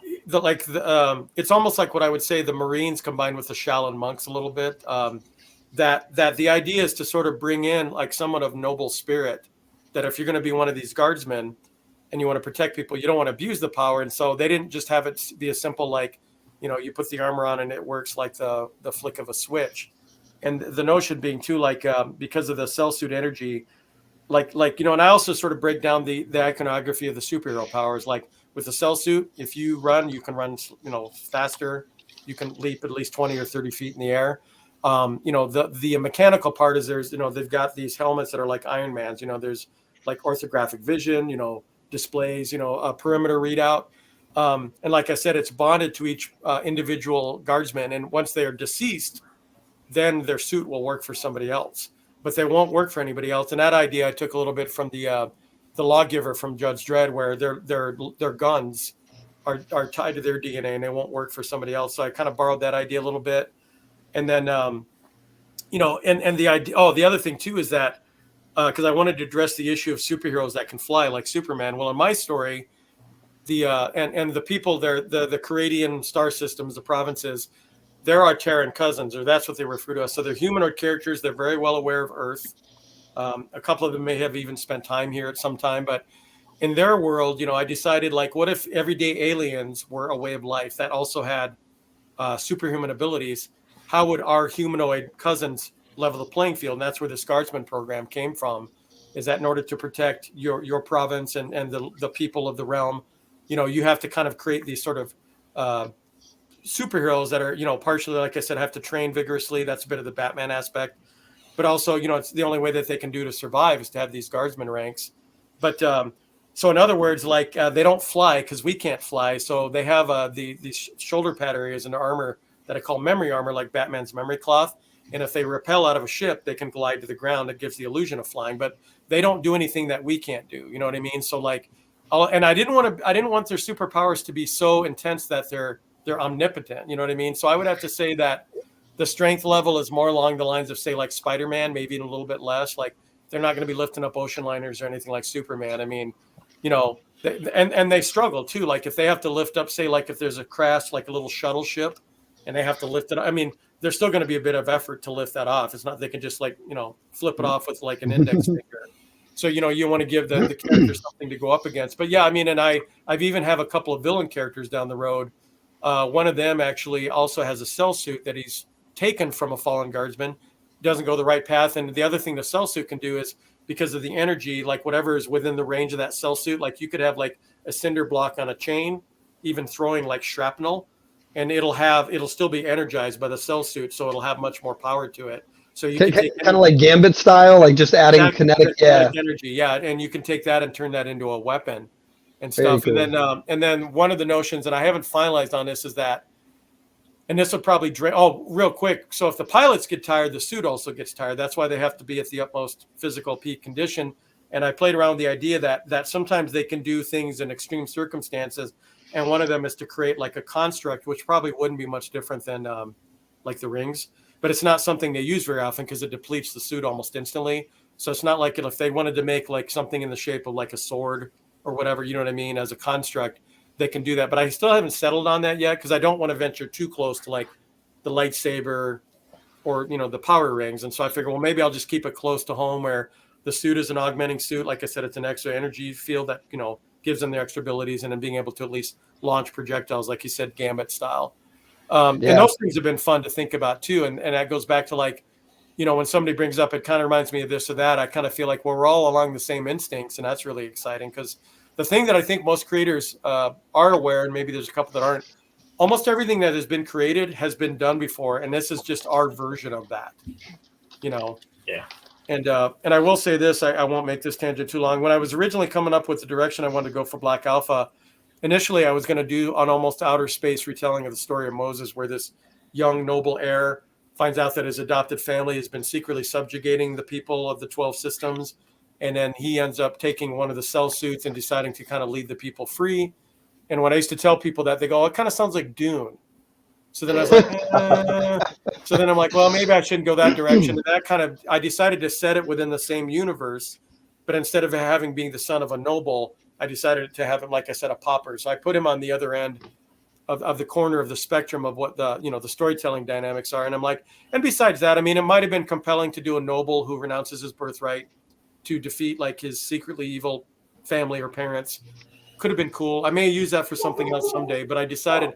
it's almost like what I would say the Marines combined with the Shaolin monks a little bit. That the idea is to sort of bring in like somewhat of noble spirit. That if you're going to be one of these guardsmen and you want to protect people, you don't want to abuse the power. And so they didn't just have it be a simple like, you put the armor on and it works like the flick of a switch. And the notion being too like because of the cell suit energy. Like and I also sort of break down the iconography of the superhero powers. Like with the cell suit, if you run, you can run, faster. You can leap at least 20 or 30 feet in the air. The mechanical part is there's, they've got these helmets that are like Iron Man's. There's like orthographic vision, displays, a perimeter readout. And like I said, it's bonded to each individual guardsman. And once they are deceased, then their suit will work for somebody else. But they won't work for anybody else. And that idea I took a little bit from the Lawgiver from Judge Dredd, where their guns are tied to their DNA and they won't work for somebody else. So I kind of borrowed that idea a little bit. And then, and the idea. Oh, the other thing too is that because I wanted to address the issue of superheroes that can fly like Superman. Well, in my story, and the people there, the Caradian star systems, the provinces, they're our Terran cousins, or that's what they refer to us. So they're humanoid characters. They're very well aware of Earth. A couple of them may have even spent time here at some time, but in their world, I decided like, what if everyday aliens were a way of life that also had superhuman abilities? How would our humanoid cousins level the playing field? And that's where this Guardsman program came from, is that in order to protect your province and the people of the realm, you have to kind of create these sort of superheroes that are, partially, like I said, have to train vigorously. That's a bit of the Batman aspect. But also, it's the only way that they can do to survive is to have these guardsman ranks. But so in other words, like they don't fly because we can't fly. So they have these shoulder pad areas in their armor that I call memory armor, like Batman's memory cloth. And if they rappel out of a ship, they can glide to the ground. That gives the illusion of flying. But they don't do anything that we can't do. You know what I mean? So like, and I didn't want their superpowers to be so intense that they're omnipotent. You know what I mean? So I would have to say that the strength level is more along the lines of, say, like Spider-Man, maybe a little bit less. Like they're not going to be lifting up ocean liners or anything like Superman. I mean, and they struggle too. Like if they have to lift up, say, like if there's a crash, like a little shuttle ship, and they have to lift it up. I mean, there's still going to be a bit of effort to lift that off. It's not they can just like flip it off with like an index finger. So you want to give the character something to go up against. But yeah, I mean, and I've even have a couple of villain characters down the road. One of them actually also has a cell suit that he's taken from a fallen guardsman. Doesn't go the right path. And the other thing the cell suit can do is because of the energy, like whatever is within the range of that cell suit, like you could have like a cinder block on a chain, even throwing like shrapnel, and it'll still be energized by the cell suit. So it'll have much more power to it. So you can take kind of like Gambit style, like just adding kinetic energy. Yeah. And you can take that and turn that into a weapon and stuff. Cool. And then one of the notions, and I haven't finalized on this, is that, and this will probably drain. Oh, real quick. So if the pilots get tired, the suit also gets tired. That's why they have to be at the utmost physical peak condition. And I played around with the idea that sometimes they can do things in extreme circumstances. And one of them is to create like a construct, which probably wouldn't be much different than like the rings. But it's not something they use very often because it depletes the suit almost instantly. So it's not like if they wanted to make like something in the shape of like a sword or whatever, you know what I mean, as a construct, they can do that. But I still haven't settled on that yet because I don't want to venture too close to like the lightsaber or, the power rings. And so I figure, well, maybe I'll just keep it close to home where the suit is an augmenting suit. Like I said, it's an extra energy field that, gives them the extra abilities and then being able to at least launch projectiles, like you said, Gambit style. And those things have been fun to think about too. And that goes back to like, when somebody brings up, it kind of reminds me of this or that. I kind of feel like we're all along the same instincts, and that's really exciting because the thing that I think most creators are aware, and maybe there's a couple that aren't, almost everything that has been created has been done before, and this is just our version of that. Yeah. And I will say this, I won't make this tangent too long. When I was originally coming up with the direction I wanted to go for Black Alpha, initially I was going to do an almost outer space retelling of the story of Moses, where this young noble heir finds out that his adopted family has been secretly subjugating the people of the 12 systems. And then he ends up taking one of the cell suits and deciding to kind of lead the people free. And when I used to tell people that, they go, "Oh, it kind of sounds like Dune." So then I was like, so then I'm like, well, maybe I shouldn't go that direction. And that kind of, I decided to set it within the same universe, but instead of having being the son of a noble, I decided to have him, like I said, a pauper. So I put him on the other end of the corner of the spectrum of what the, you know, the storytelling dynamics are. And I'm like, and besides that, I mean, it might've been compelling to do a noble who renounces his birthright to defeat like his secretly evil family or parents. Could have been cool. I may use that for something else someday, but I decided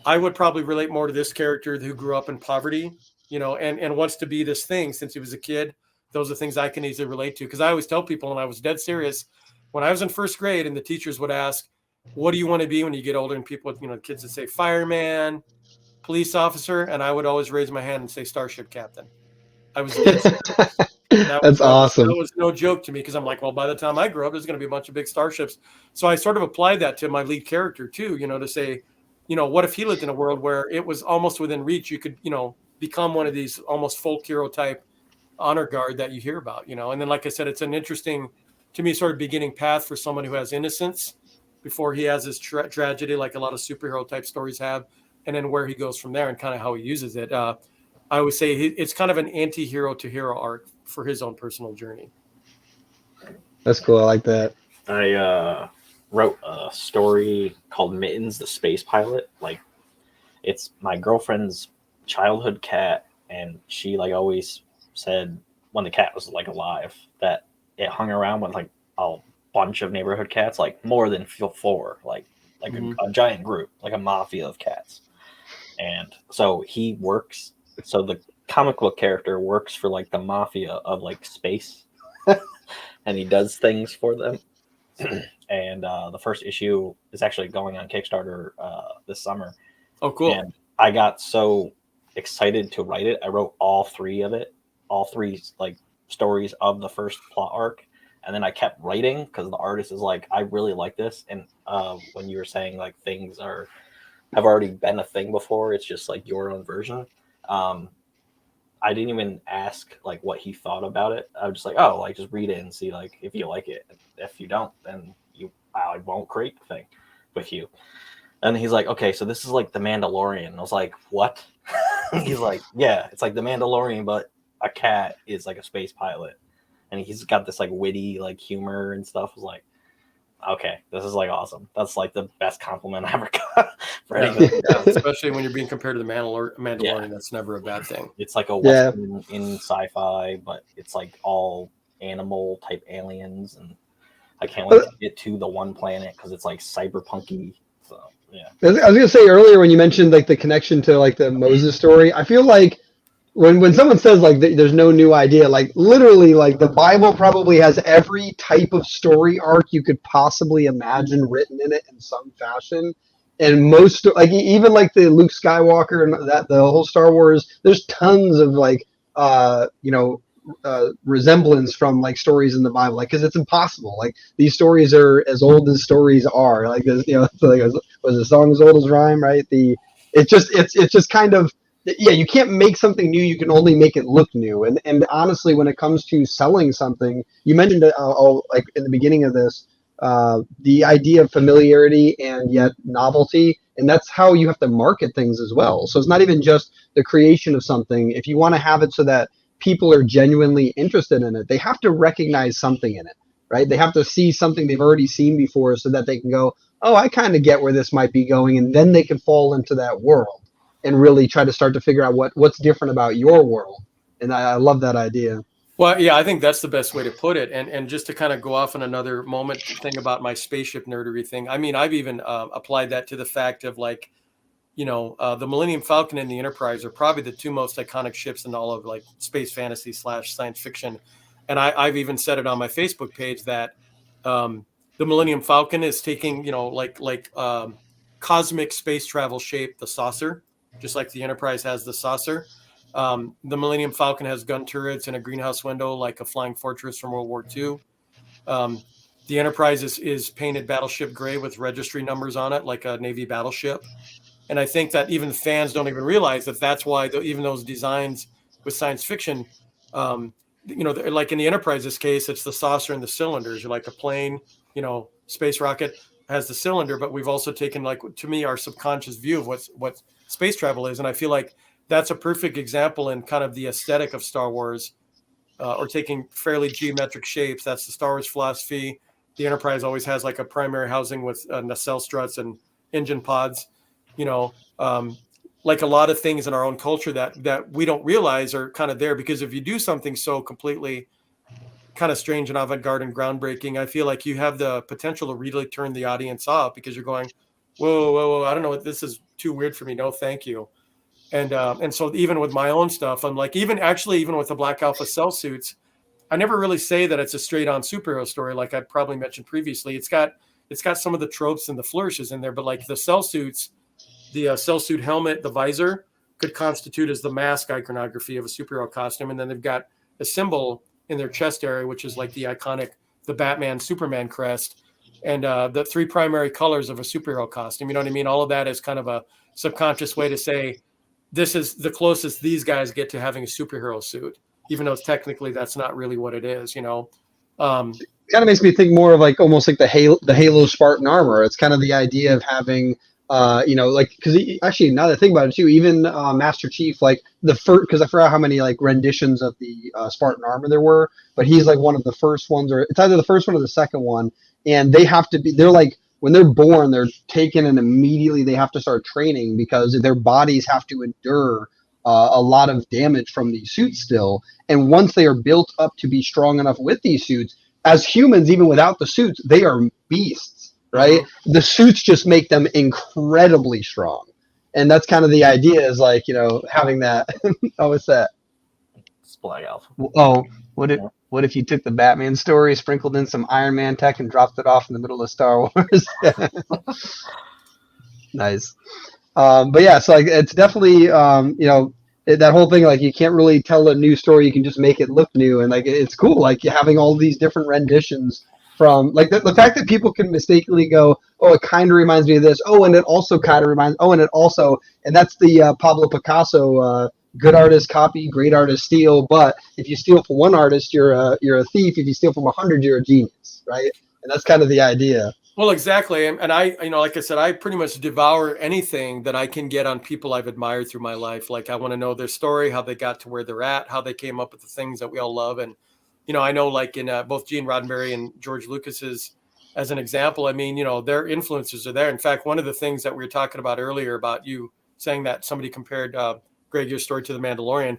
I would probably relate more to this character who grew up in poverty, you know, and wants to be this thing since he was a kid. Those are things I can easily relate to. Because I always tell people, and I was dead serious, when I was in first grade and the teachers would ask, what do you want to be when you get older? And people, you know, kids would say fireman, police officer. And I would always raise my hand and say starship captain. I was dead serious. That's awesome. That was no joke to me because I'm like, well, by the time I grow up, there's going to be a bunch of big starships. So I sort of applied that to my lead character too, you know, to say, you know, what if he lived in a world where it was almost within reach? You could, you know, become one of these almost folk hero type honor guard that you hear about, you know. And then, like I said, it's an interesting, to me, sort of beginning path for someone who has innocence before he has his tragedy, like a lot of superhero type stories have, and then where he goes from there and kind of how he uses it. I always say it's kind of an anti-hero to hero arc for his own personal journey. That's cool. I like that. I wrote a story called Mittens, the space pilot. Like, it's my girlfriend's childhood cat, and she like always said when the cat was like alive that it hung around with like a bunch of neighborhood cats, like more than 4, like a giant group, like a mafia of cats. And so he works. So the comic book character works for like the mafia of like space, and he does things for them. And the first issue is actually going on Kickstarter this summer. Oh, cool. And I got so excited to write it. I wrote all 3 like stories of the first plot arc. And then I kept writing because the artist is like, I really like this. And when you were saying like things have already been a thing before, it's just like your own version. I didn't even ask like what he thought about it. I was just like, oh, like just read it and see like if you like it. If you don't, then I won't create the thing with you. And he's like, okay, so this is like the Mandalorian. I was like, what? He's like, yeah, it's like the Mandalorian, but a cat is like a space pilot. And he's got this like witty like humor and stuff. I was like, okay, this is like awesome. That's like the best compliment I ever got for anything. Yeah, especially when you're being compared to the Mandalorian, that's never a bad thing. It's like a Western in sci-fi, but it's like all animal type aliens, and I can't wait to get to the one planet because it's like cyberpunky. So yeah. I was gonna say earlier when you mentioned like the connection to like the Moses story, I feel like when someone says like there's no new idea, like literally like the Bible probably has every type of story arc you could possibly imagine written in it in some fashion. And most like even like the Luke Skywalker and that the whole Star Wars, there's tons of like resemblance from like stories in the Bible, like because it's impossible. Like these stories are as old as stories are. Like like was a song as old as rhyme, right? It's just kind of. Yeah, you can't make something new. You can only make it look new. And honestly, when it comes to selling something, you mentioned like in the beginning of this, the idea of familiarity and yet novelty, and that's how you have to market things as well. So it's not even just the creation of something. If you want to have it so that people are genuinely interested in it, they have to recognize something in it, right? They have to see something they've already seen before so that they can go, oh, I kind of get where this might be going, and then they can fall into that world and really try to start to figure out what's different about your world. And I love that idea. Well, yeah, I think that's the best way to put it. And just to kind of go off on another moment thing about my spaceship nerdery thing. I mean, I've even applied that to the fact of like, you know, the Millennium Falcon and the Enterprise are probably the 2 most iconic ships in all of like space fantasy / science fiction. And I've even said it on my Facebook page that the Millennium Falcon is taking, you know, like cosmic space travel shape, the saucer, just like the Enterprise has the saucer. The Millennium Falcon has gun turrets and a greenhouse window like a flying fortress from World War II. The Enterprise is painted battleship gray with registry numbers on it like a Navy battleship. And I think that even fans don't even realize that that's why even those designs with science fiction, like in the Enterprise's case, it's the saucer and the cylinders. Like a plane, space rocket has the cylinder, but we've also taken, like, to me, our subconscious view of what space travel is. And I feel like that's a perfect example in kind of the aesthetic of Star Wars, or taking fairly geometric shapes. That's the Star Wars philosophy. The Enterprise always has like a primary housing with nacelle struts and engine pods, like a lot of things in our own culture that we don't realize are kind of there, because if you do something so completely kind of strange and avant-garde and groundbreaking, I feel like you have the potential to really turn the audience off, because you're going, whoa, I don't know what, this is too weird for me. No, thank you. And so even with my own stuff, I'm like, even with the Black Alpha cell suits, I never really say that it's a straight on superhero story. Like I probably mentioned previously, it's got some of the tropes and the flourishes in there, but like the cell suits, the cell suit helmet, the visor could constitute as the mask iconography of a superhero costume. And then they've got a symbol in their chest area, which is like the iconic, the Batman, Superman crest, and the three primary colors of a superhero costume. You know what I mean? All of that is kind of a subconscious way to say, this is the closest these guys get to having a superhero suit, even though technically that's not really what it is, Kind of makes me think more of like almost like the Halo Spartan armor. It's kind of the idea of having, because actually now that I think about it too, even Master Chief, like the first, because I forgot how many like renditions of the Spartan armor there were, but he's like one of the first ones, or it's either the first one or the second one, and they're like, when they're born, they're taken and immediately they have to start training because their bodies have to endure a lot of damage from these suits still. And once they are built up to be strong enough with these suits, as humans, even without the suits, they are beasts, right? Mm-hmm. The suits just make them incredibly strong. And that's kind of the idea, is like, having that. Oh, what's that? It's Black Alpha. Oh, what if you took the Batman story, sprinkled in some Iron Man tech, and dropped it off in the middle of Star Wars? Nice. But yeah, so like it's definitely that whole thing, like you can't really tell a new story, you can just make it look new, and like it's cool, like having all these different renditions from like the fact that people can mistakenly go, oh, it kind of reminds me of this, oh, and it also kind of reminds, oh, and it also, and that's the Pablo Picasso. Good artist copy, great artist steal. But if you steal from one artist, you're a thief. If you steal from 100, you're a genius, right? And that's kind of the idea. Well, exactly. And I, like I said, I pretty much devour anything that I can get on people I've admired through my life. Like I want to know their story, how they got to where they're at, how they came up with the things that we all love. And I know, like in both Gene Roddenberry and George Lucas's, as an example, I mean, their influences are there. In fact, one of the things that we were talking about earlier about you saying that somebody compared Greg, your story to The Mandalorian.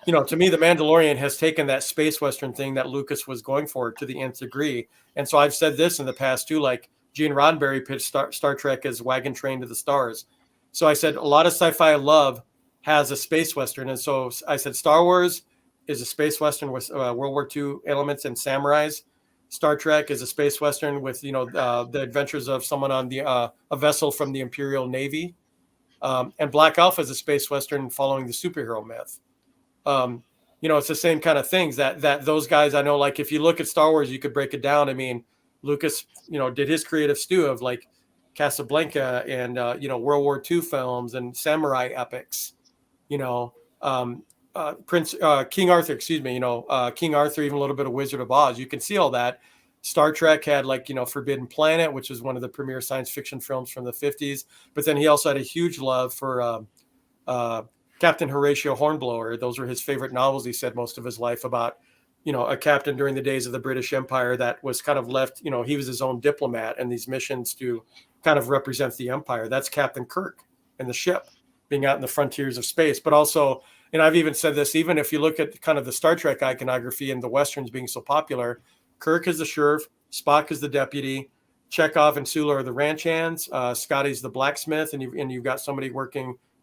To me, The Mandalorian has taken that space Western thing that Lucas was going for to the nth degree. And so I've said this in the past too, like Gene Roddenberry pitched Star Trek as Wagon Train to the Stars. So I said, a lot of sci-fi I love has a space Western. And so I said, Star Wars is a space Western with World War II elements and samurais. Star Trek is a space Western with, the adventures of someone on a vessel from the Imperial Navy. And Black Alpha is a space Western following the superhero myth. It's the same kind of things that those guys, I know, like if you look at Star Wars, you could break it down. I mean, Lucas, did his creative stew of like Casablanca and, World War II films and samurai epics, King Arthur, King Arthur, even a little bit of Wizard of Oz. You can see all that. Star Trek had like, Forbidden Planet, which was one of the premier science fiction films from the 50s. But then he also had a huge love for Captain Horatio Hornblower. Those were his favorite novels, he said, most of his life, about, a captain during the days of the British Empire that was kind of left, he was his own diplomat and these missions to kind of represent the empire. That's Captain Kirk and the ship being out in the frontiers of space. But also, and I've even said this, even if you look at kind of the Star Trek iconography and the Westerns being so popular, Kirk is the sheriff, Spock is the deputy, Chekhov and Sula are the ranch hands, Scotty's the blacksmith, and you've got somebody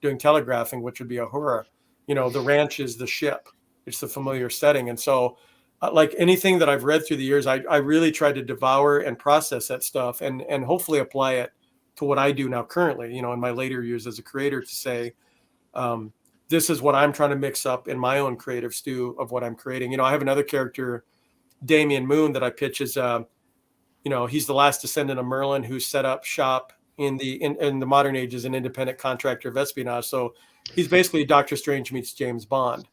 doing telegraphing, which would be Uhura. The ranch is the ship. It's the familiar setting. And so like anything that I've read through the years, I really try to devour and process that stuff and hopefully apply it to what I do now currently, in my later years as a creator, to say, this is what I'm trying to mix up in my own creative stew of what I'm creating. I have another character, Damian Moon, that I pitch as, he's the last descendant of Merlin who set up shop in the modern age as an independent contractor of espionage. So he's basically Doctor Strange meets James Bond.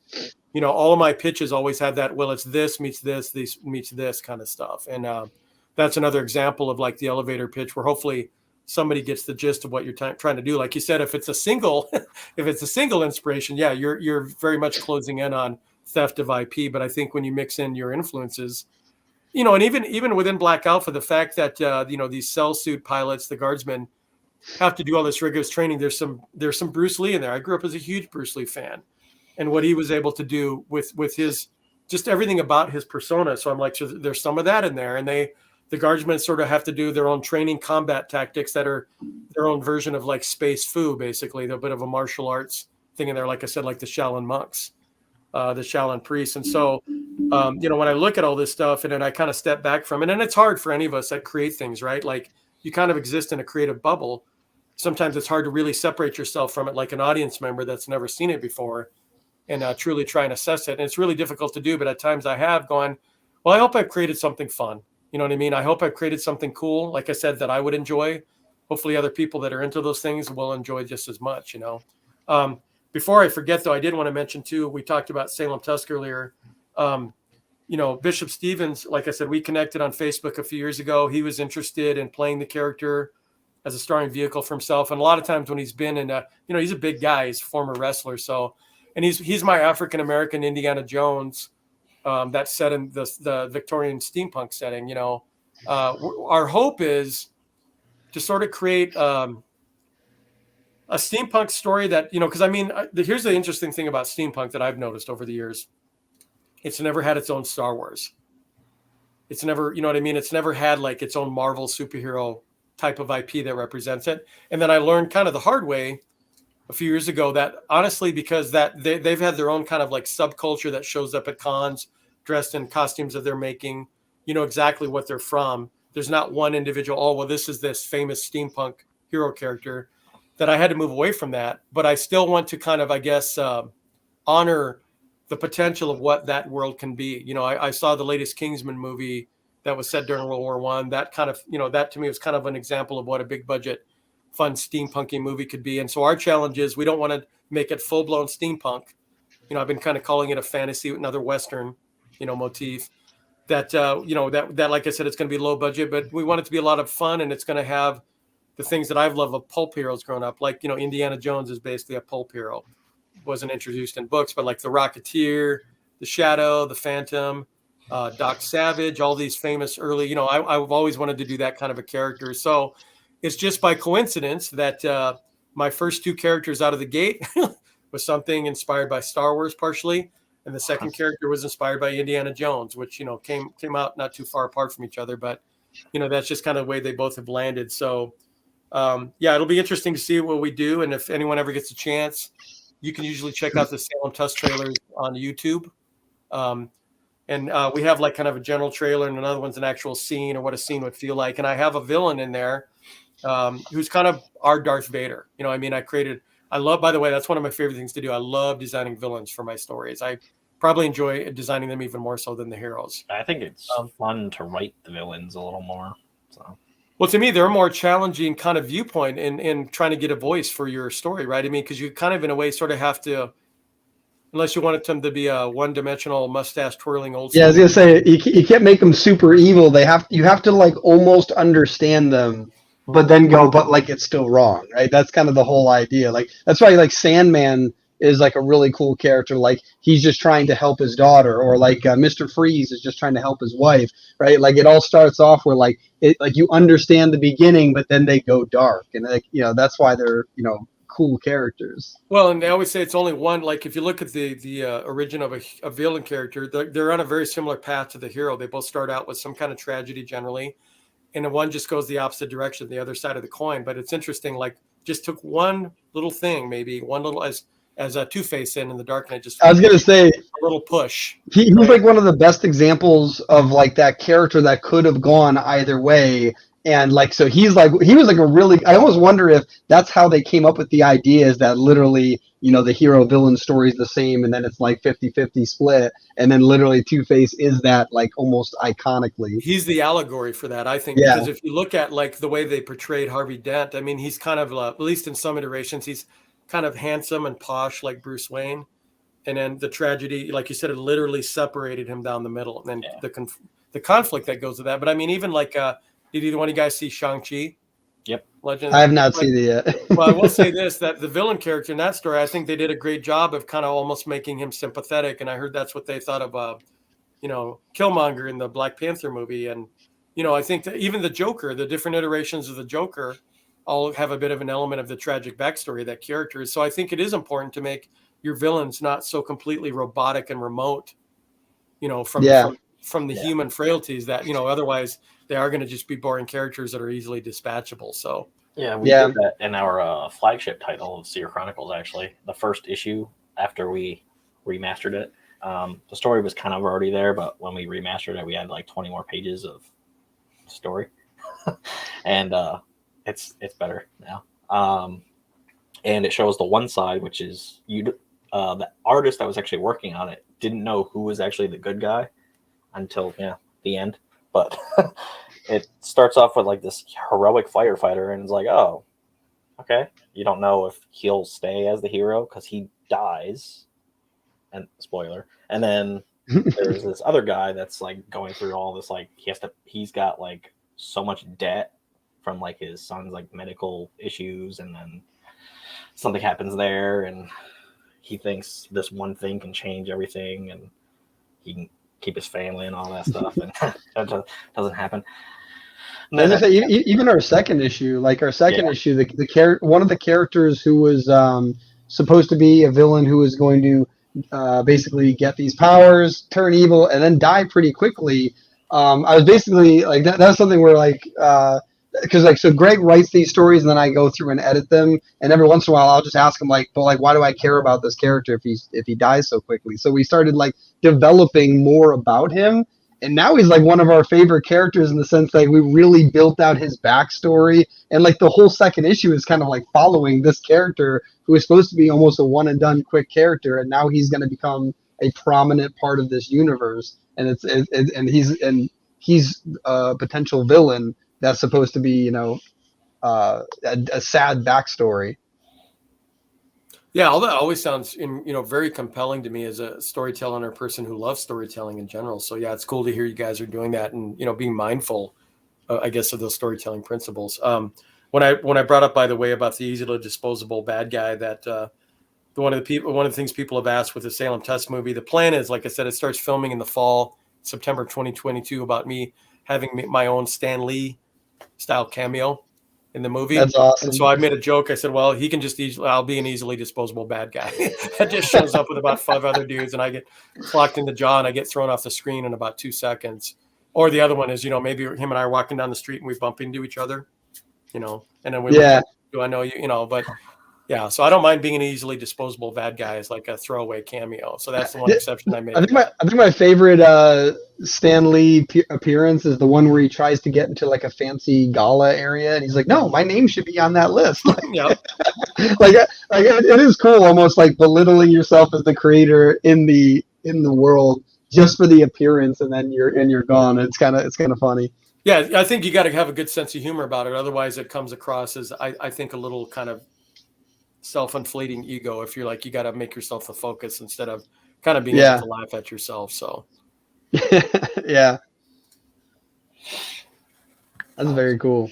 all of my pitches always have that, well, it's this meets this meets this kind of stuff. And that's another example of like the elevator pitch where hopefully somebody gets the gist of what you're trying to do. Like you said, if it's a single inspiration, yeah, you're very much closing in on theft of IP. But I think when you mix in your influences, and even within Black Alpha, the fact that these cell suit pilots, the guardsmen, have to do all this rigorous training. There's some Bruce Lee in there. I grew up as a huge Bruce Lee fan, and what he was able to do with his just everything about his persona. So I'm like, so there's some of that in there, and the guardsmen sort of have to do their own training combat tactics that are their own version of like space foo, basically. They're a bit of a martial arts thing in there, like I said, like the Shaolin monks, the Shaolin priests. And so, when I look at all this stuff and then I kind of step back from it, and it's hard for any of us that create things, right? Like you kind of exist in a creative bubble. Sometimes it's hard to really separate yourself from it, like an audience member that's never seen it before, and truly try and assess it. And it's really difficult to do, but at times I have gone, well, I hope I've created something fun. You know what I mean? I hope I've created something cool, like I said, that I would enjoy. Hopefully other people that are into those things will enjoy just as much, Before I forget, though, I did want to mention, too, we talked about Salem Tusk earlier. Bishop Stevens, like I said, we connected on Facebook a few years ago. He was interested in playing the character as a starring vehicle for himself. And a lot of times when he's been in he's a big guy, he's a former wrestler. So, and he's my African-American Indiana Jones that's set in the Victorian steampunk setting. Our hope is to sort of create a steampunk story that, because here's the interesting thing about steampunk that I've noticed over the years. It's never had its own Star Wars. It's never, it's never had like its own Marvel superhero type of IP that represents it. And then I learned kind of the hard way a few years ago that honestly, because that they've had their own kind of like subculture that shows up at cons dressed in costumes that they're making, exactly what they're from. There's not one individual, this is this famous steampunk hero character, that I had to move away from that. But I still want to kind of, I guess, honor the potential of what that world can be. I saw the latest Kingsman movie that was set during World War I. That kind of, that to me was kind of an example of what a big budget, fun steampunky movie could be. And so our challenge is we don't want to make it full blown steampunk. I've been kind of calling it a fantasy, another Western, motif that, that, like I said, it's going to be low budget, but we want it to be a lot of fun, and it's going to have the things that I've loved of pulp heroes growing up. Like, Indiana Jones is basically a pulp hero. Wasn't introduced in books, but like the Rocketeer, the Shadow, the Phantom, Doc Savage, all these famous early, I've always wanted to do that kind of a character. So it's just by coincidence that my first two characters out of the gate was something inspired by Star Wars partially. And the second character was inspired by Indiana Jones, which, came out not too far apart from each other. But, that's just kind of the way they both have landed. So, it'll be interesting to see what we do. And if anyone ever gets a chance, you can usually check out the Salem Tusk trailers on YouTube. And we have like kind of a general trailer, and another one's an actual scene or what a scene would feel like. And I have a villain in there who's kind of our Darth Vader. I love, by the way, that's one of my favorite things to do. I love designing villains for my stories. I probably enjoy designing them even more so than the heroes. I think it's fun to write the villains a little more. So. Well, to me, they're a more challenging kind of viewpoint in trying to get a voice for your story, right? Because you kind of, in a way, sort of have to, unless you wanted them to be a one-dimensional, mustache-twirling old. Yeah, I was gonna say you can't make them super evil. You have to like almost understand them, but then go, but like it's still wrong, right? That's kind of the whole idea. Like that's why like Sandman is like a really cool character. Like he's just trying to help his daughter, or like Mr. Freeze is just trying to help his wife, right? Like it all starts off where like you understand the beginning, but then they go dark, and like that's why they're cool characters. Well, and they always say it's only one. Like if you look at the origin of a villain character, they're on a very similar path to the hero. They both start out with some kind of tragedy generally, and then one just goes the opposite direction, the other side of the coin. But it's interesting, like just took one little thing, maybe one little as a Two-Face in the Dark Knight. Just I was gonna say a little push. He was like one of the best examples of like that character that could have gone either way. And like, so he was like a really, I almost wonder if that's how they came up with the idea, is that literally, the hero villain story is the same. And then it's like 50-50 split. And then literally Two-Face is that like almost iconically. He's the allegory for that, I think, yeah. Because if you look at like the way they portrayed Harvey Dent, he's kind of, at least in some iterations, he's kind of handsome and posh like Bruce Wayne. and then the tragedy, like you said, it literally separated him down the middle, and then Yeah. the conflict that goes with that. But I mean, even like, did either one of you guys see Shang-Chi? Yep. Legend. I have not seen it yet. Well, I will say this, that the villain character in that story, I think they did a great job of kind of almost making him sympathetic. And I heard that's what they thought of, Killmonger in the Black Panther movie. And, I think that even the Joker, the different iterations of the Joker all have a bit of an element of the tragic backstory of that character. So I think it is important to make your villains not so completely robotic and remote, from the human frailties that, otherwise they are going to just be boring characters that are easily dispatchable. So Yeah, we did that in our flagship title of Seer Chronicles, actually. The first issue after we remastered it. The story was kind of already there, but when we remastered it, we had like 20 more pages of story. And it's better now. And it shows the one side, which is the artist that was actually working on it didn't know who was actually the good guy until the end. But it starts off with like this heroic firefighter, and it's like, oh, okay. You don't know if he'll stay as the hero because he dies, and spoiler. And then there's this other guy that's like going through all this, like he's got like so much debt from like his son's like medical issues, and then something happens there, and he thinks this one thing can change everything, and he can keep his family and all that stuff, and that doesn't happen. Even our second issue, issue, the one of the characters who was supposed to be a villain who was going to basically get these powers, turn evil, and then die pretty quickly. I was basically like that's something where like because like so Greg writes these stories and then I go through and edit them, and every once in a while I'll just ask him like, but like why do I care about this character if he dies so quickly? So we started like developing more about him, and now he's like one of our favorite characters in the sense that we really built out his backstory, and like the whole second issue is kind of like following this character who is supposed to be almost a one and done quick character, and now he's going to become a prominent part of this universe, and he's a potential villain that's supposed to be, a sad backstory. Yeah, all that always sounds, very compelling to me as a storyteller and a person who loves storytelling in general. So yeah, it's cool to hear you guys are doing that and being mindful, I guess, of those storytelling principles. When I brought up, by the way, about the easily disposable bad guy, that one of the things people have asked with the Salem Tusk movie, the plan is, like I said, it starts filming in the fall, September 2022, about me having my own Stan Lee style cameo in the movie. That's awesome. And so I made a joke. I said, well, he can I'll be an easily disposable bad guy. That just shows up with about 5 other dudes, and I get clocked in the jaw and I get thrown off the screen in about 2 seconds. Or the other one is, maybe him and I are walking down the street and we bump into each other, and then we do I know you, but yeah, so I don't mind being an easily disposable bad guy as like a throwaway cameo. So that's the one exception I made. I think my favorite Stan Lee appearance is the one where he tries to get into like a fancy gala area, and he's like, "No, my name should be on that list." Yep. like it is cool, almost like belittling yourself as the creator in the world just for the appearance, and then you're gone. It's kind of funny. Yeah, I think you got to have a good sense of humor about it. Otherwise, it comes across as I think a little kind of self-inflating ego. If you're like, you got to make yourself the focus instead of kind of being able to laugh at yourself. So yeah, that's very cool.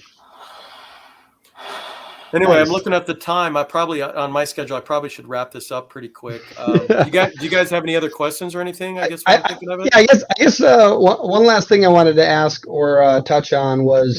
Anyway, Nice. I'm looking at the time. On my schedule, I probably should wrap this up pretty quick. Do you guys have any other questions or anything? I guess while I'm thinking of it. Yeah, I guess one last thing I wanted to ask or touch on was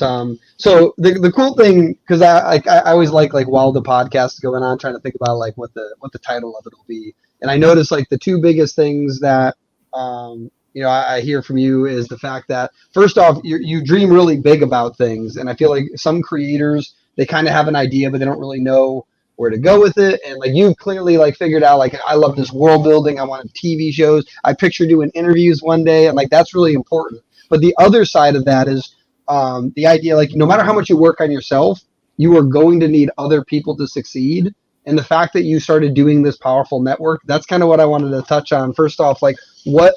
so the cool thing, because I always like while the podcast is going on, trying to think about like what the title of it will be, and I noticed like the two biggest things that I hear from you is the fact that first off you dream really big about things, and I feel like some creators, they kind of have an idea, but they don't really know where to go with it. And like you clearly like figured out like, I love this world building. I wanted TV shows. I pictured doing interviews one day, and like that's really important. But the other side of that is the idea like no matter how much you work on yourself, you are going to need other people to succeed. And the fact that you started doing this powerful network, that's kind of what I wanted to touch on. First off, like what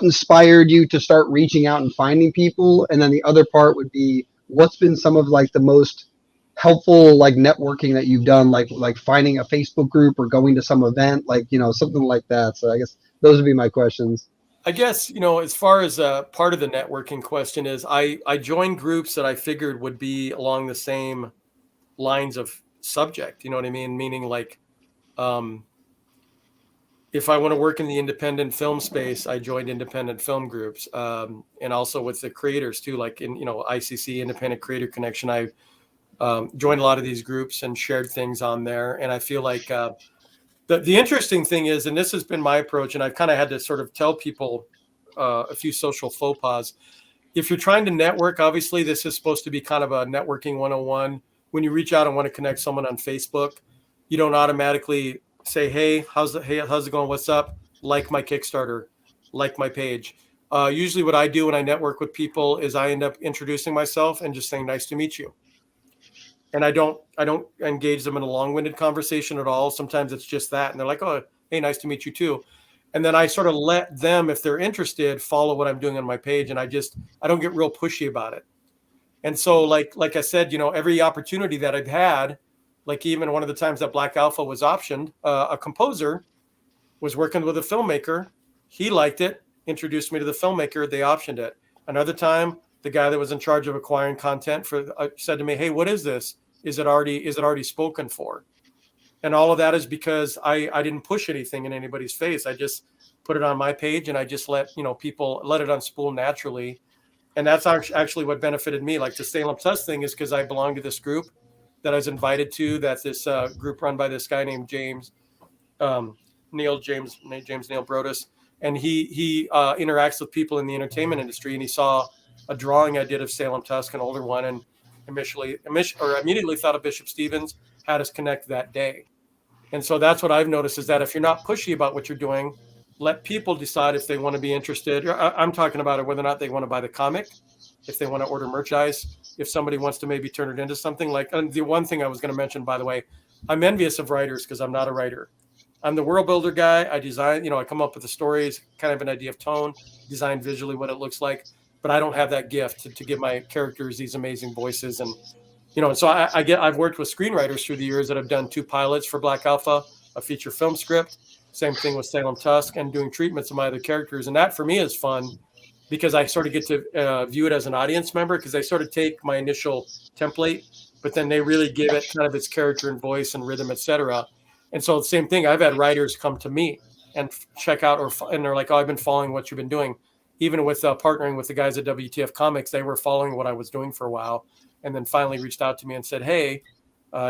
inspired you to start reaching out and finding people? And then the other part would be what's been some of like the most helpful like networking that you've done, like finding a Facebook group or going to some event, like, something like that. So I guess those would be my questions. I guess, as far as part of the networking question is, I joined groups that I figured would be along the same lines of subject. You know what I mean? Meaning like, if I want to work in the independent film space, I joined independent film groups, and also with the creators too, like in, ICC, Independent Creator Connection. I joined a lot of these groups and shared things on there. And I feel like the interesting thing is, and this has been my approach, and I've kind of had to sort of tell people a few social faux pas. If you're trying to network, obviously this is supposed to be kind of a networking 101. When you reach out and want to connect someone on Facebook, you don't automatically say, hey, how's it going? What's up? Like my Kickstarter, like my page. Usually what I do when I network with people is I end up introducing myself and just saying, nice to meet you. And I don't engage them in a long-winded conversation at all. Sometimes it's just that. And they're like, oh, hey, nice to meet you too. And then I sort of let them, if they're interested, follow what I'm doing on my page. And I don't get real pushy about it. And so like I said, every opportunity that I've had, like even one of the times that Black Alpha was optioned, a composer was working with a filmmaker. He liked it, introduced me to the filmmaker. They optioned it. Another time, the guy that was in charge of acquiring content said to me, hey, what is this? Is it already spoken for? And all of that is because I didn't push anything in anybody's face. I just put it on my page and I just let, people let it unspool naturally. And that's actually what benefited me. Like the Salem Tusk thing is because I belong to this group that I was invited to. That's this group run by this guy named Neil Brodus. And he interacts with people in the entertainment industry. And he saw a drawing I did of Salem Tusk, an older one, and immediately thought of Bishop Stevens, had us connect that day. And so that's what I've noticed is that if you're not pushy about what you're doing, let people decide if they want to be interested. I'm talking about it, whether or not they want to buy the comic, if they want to order merchandise, if somebody wants to maybe turn it into something like, and the one thing I was going to mention, by the way, I'm envious of writers because I'm not a writer. I'm the world builder guy. I design, I come up with the stories, kind of an idea of tone, design visually what it looks like, but I don't have that gift to give my characters these amazing voices. And, so I've worked with screenwriters through the years that have done 2 pilots for Black Alpha, a feature film script, same thing with Salem Tusk, and doing treatments of my other characters. And that for me is fun because I sort of get to view it as an audience member because they sort of take my initial template, but then they really give it kind of its character and voice and rhythm, etc. And so the same thing, I've had writers come to me and check out, and they're like, oh, I've been following what you've been doing. Even with partnering with the guys at WTF Comics, they were following what I was doing for a while and then finally reached out to me and said, hey,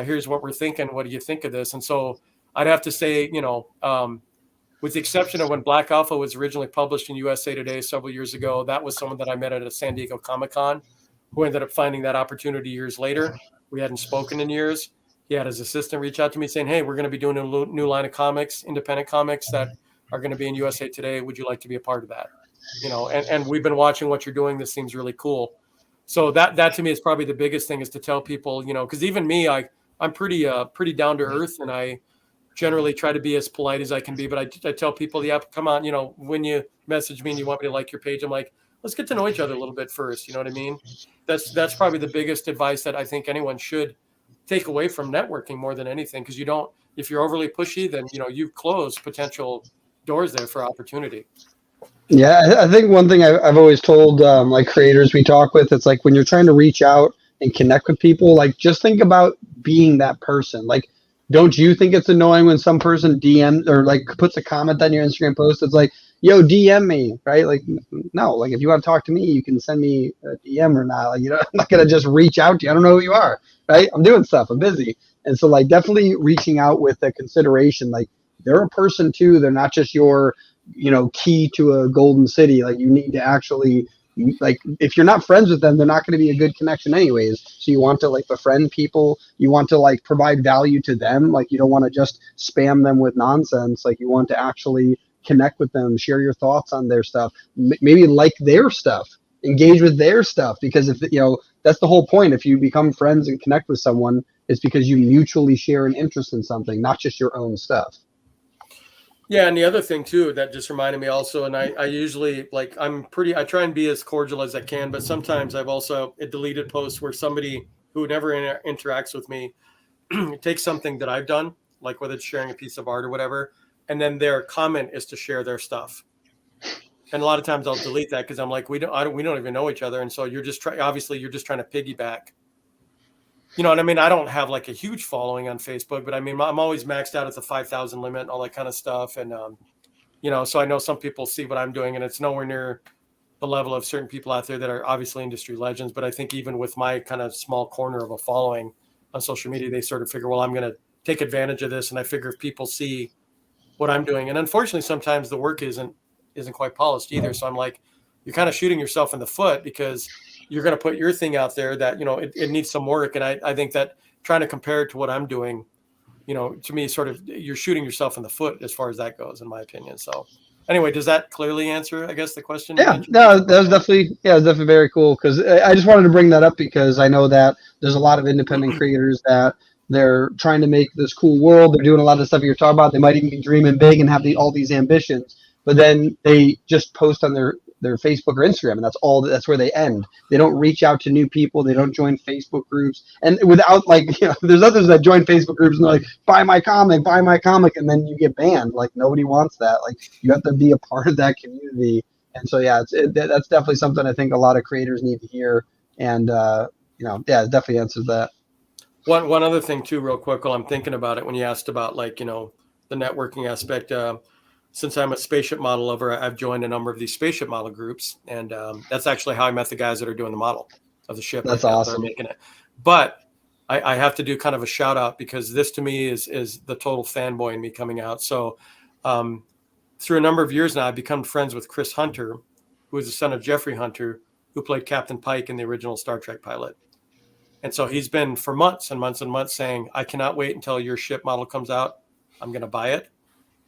here's what we're thinking. What do you think of this? And so I'd have to say, with the exception of when Black Alpha was originally published in USA Today several years ago, that was someone that I met at a San Diego Comic-Con who ended up finding that opportunity years later. We hadn't spoken in years. He had his assistant reach out to me saying, hey, we're going to be doing a new line of comics, independent comics that are going to be in USA Today. Would you like to be a part of that? And we've been watching what you're doing. This seems really cool. So that to me is probably the biggest thing is to tell people, because even me, I'm pretty down to earth and I generally try to be as polite as I can be. But I tell people, yeah, come on, when you message me and you want me to like your page, I'm like, let's get to know each other a little bit first. You know what I mean? That's probably the biggest advice that I think anyone should take away from networking more than anything. Because if you're overly pushy, then, you've closed potential doors there for opportunity. Yeah, I think one thing I've always told like creators we talk with, it's like when you're trying to reach out and connect with people, like just think about being that person. Like, don't you think it's annoying when some person DM or like puts a comment on your Instagram post? It's like, yo, DM me, right? Like, no, like if you want to talk to me, you can send me a DM or not. Like, I'm not going to just reach out to you. I don't know who you are, right? I'm doing stuff. I'm busy. And so like definitely reaching out with a consideration, like they're a person too. They're not just your, key to a golden city. Like you need to actually, like if you're not friends with them, they're not going to be a good connection anyways. So you want to like befriend people. You want to like provide value to them. Like you don't want to just spam them with nonsense. Like you want to actually connect with them, share your thoughts on their stuff, maybe like their stuff, engage with their stuff. Because if that's the whole point. If you become friends and connect with someone, it's because you mutually share an interest in something, not just your own stuff. Yeah, and the other thing too that just reminded me also, and I usually I try and be as cordial as I can, but sometimes I've also deleted posts where somebody who never interacts with me takes something that I've done, like whether it's sharing a piece of art or whatever, and then their comment is to share their stuff. And a lot of times I'll delete that because I'm like, we don't even know each other, and so you're just obviously you're just trying to piggyback. You know what I mean? I don't have like a huge following on Facebook, but I mean, I'm always maxed out at the 5,000 limit and all that kind of stuff. And, you know, so I know some people see what I'm doing, and it's nowhere near the level of certain people out there that are obviously industry legends. But I think even with my kind of small corner of a following on social media, they sort of figure, well, I'm going to take advantage of this. And I figure if people see what I'm doing, and unfortunately, sometimes the work isn't quite polished either. So I'm like, you're kind of shooting yourself in the foot because you're going to put your thing out there that, you know, it needs some work. And I think that trying to compare it to what I'm doing, you know, to me, sort of, you're shooting yourself in the foot as far as that goes, in my opinion. So anyway, does that clearly answer, I guess, the question? Yeah, no, that was definitely very cool. Cause I just wanted to bring that up because I know that there's a lot of independent creators that they're trying to make this cool world. They're doing a lot of stuff you're talking about. They might even be dreaming big and have all these ambitions, but then they just post on their Facebook or Instagram, and that's where they end. They don't reach out to new people. They don't join Facebook groups. And without, like, you know, there's others that join Facebook groups and they're like, buy my comic, and then you get banned. Like, nobody wants that. Like, you have to be a part of that community. And so, yeah, that's definitely something I think a lot of creators need to hear. And, you know, yeah, it definitely answers that. One other thing too, real quick, while I'm thinking about it, when you asked about, like, you know, the networking aspect, since I'm a spaceship model lover, I've joined a number of these spaceship model groups, and that's actually how I met the guys that are doing the model of the ship. That's awesome. That are making it. But I have to do kind of a shout out because this to me is the total fanboy in me coming out. So through a number of years now, I've become friends with Chris Hunter, who is the son of Jeffrey Hunter, who played Captain Pike in the original Star Trek pilot. And so he's been for months and months and months saying, I cannot wait until your ship model comes out. I'm going to buy it.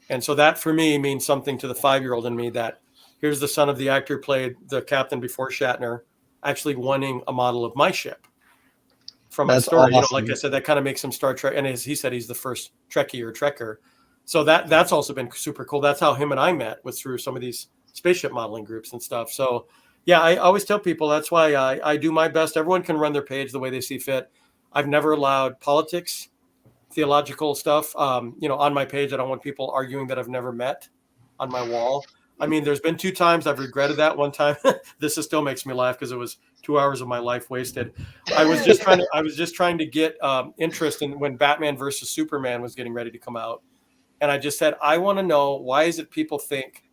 And so that for me means something to the 5-year-old in me, that here's the son of the actor who played the captain before Shatner actually wanting a model of my ship from my story. Awesome. You know, like I said, that kind of makes him Star Trek. And as he said, he's the first Trekkie or Trekker. So that's also been super cool. That's how him and I met, was through some of these spaceship modeling groups and stuff. So yeah, I always tell people that's why I do my best. Everyone can run their page the way they see fit. I've never allowed politics, theological stuff, you know, on my page. I don't want people arguing that I've never met on my wall. I mean, there's been 2 times I've regretted that. One time, this still makes me laugh because it was 2 hours of my life wasted. I was just trying to get interest in when Batman versus Superman was getting ready to come out, and I just said, I want to know, why is it people think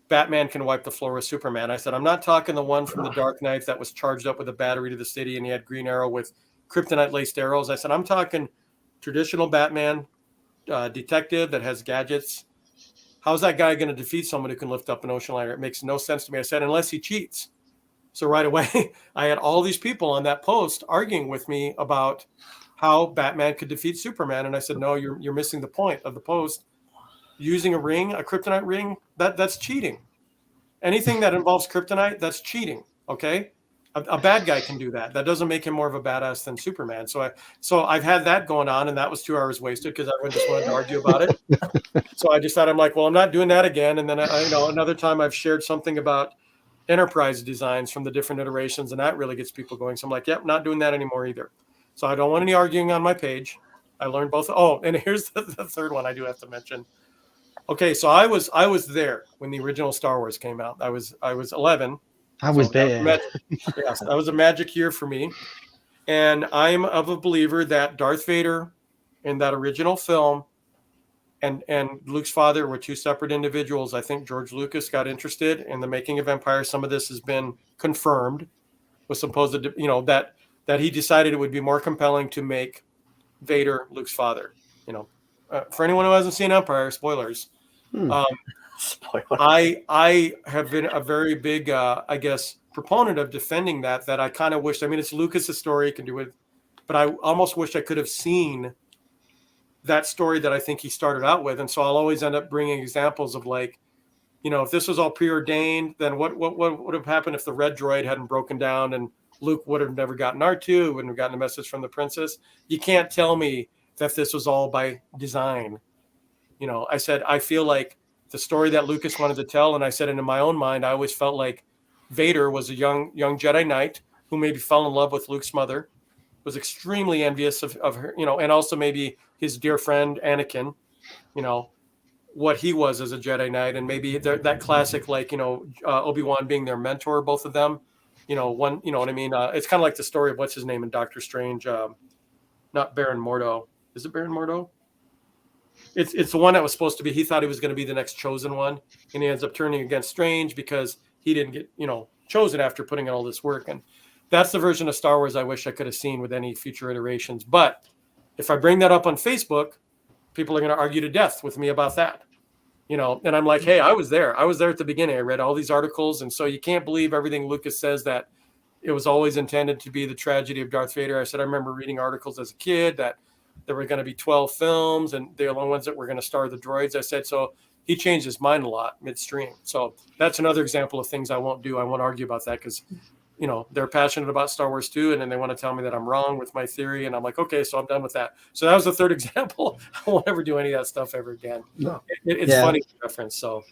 Batman can wipe the floor with Superman? I said, I'm not talking the one from the Dark Knight that was charged up with a battery to the city and he had Green Arrow with kryptonite laced arrows. I said, I'm talking traditional Batman detective that has gadgets. How's that guy going to defeat someone who can lift up an ocean liner? It makes no sense to me. I said, unless he cheats. So right away, I had all these people on that post arguing with me about how Batman could defeat Superman. And I said, no, you're missing the point of the post. Using a ring, a kryptonite ring, that's cheating. Anything that involves kryptonite, that's cheating. Okay. A bad guy can do that. That doesn't make him more of a badass than Superman. So I've had that going on, and that was 2 hours wasted because everyone just wanted to argue about it. So I decided, I'm like, well, I'm not doing that again. And then you know, another time I've shared something about Enterprise designs from the different iterations, and that really gets people going. So I'm like, yep, not doing that anymore either. So I don't want any arguing on my page. I learned both. Oh, and here's the third one I do have to mention. Okay, so I was there when the original Star Wars came out. I was 11. I was there. Yes, that was a magic year for me. And I'm of a believer that Darth Vader in that original film and Luke's father were 2 separate individuals. I think George Lucas got interested in the making of Empire. Some of this has been confirmed, was supposed to, you know, that he decided it would be more compelling to make Vader Luke's father. You know, for anyone who hasn't seen Empire, spoilers. I have been a very big, I guess, proponent of defending that I kind of wished, I mean, it's Lucas's story, he can do it, but I almost wish I could have seen that story that I think he started out with. And so I'll always end up bringing examples of, like, you know, if this was all preordained, then what would have happened if the red droid hadn't broken down and Luke would have never gotten R2, wouldn't have gotten a message from the princess? You can't tell me that this was all by design. You know, I said, I feel like the story that Lucas wanted to tell, and I said, and in my own mind, I always felt like Vader was a young Jedi Knight who maybe fell in love with Luke's mother, was extremely envious of her, and also maybe his dear friend Anakin, what he was as a Jedi Knight, and maybe that classic, Obi-Wan being their mentor, both of them, one, what I mean? It's kind of like the story of what's his name in Doctor Strange, not Baron Mordo. Is it Baron Mordo? It's the one that was supposed to be, he thought he was going to be the next chosen one, and he ends up turning against Strange because he didn't get, chosen after putting in all this work. And that's the version of Star Wars I wish I could have seen with any future iterations. But if I bring that up on Facebook, people are going to argue to death with me about that, and I'm like, hey, I was there at the beginning. I read all these articles. And so you can't believe everything Lucas says, that it was always intended to be the tragedy of Darth Vader. I said, I remember reading articles as a kid that there were going to be 12 films and they're the only ones that were going to star the droids. I said, so he changed his mind a lot midstream. So that's another example of things I won't do. I won't argue about that because, they're passionate about Star Wars too. And then they want to tell me that I'm wrong with my theory. And I'm like, okay, so I'm done with that. So that was the third example. I won't ever do any of that stuff ever again. No. It's funny reference. So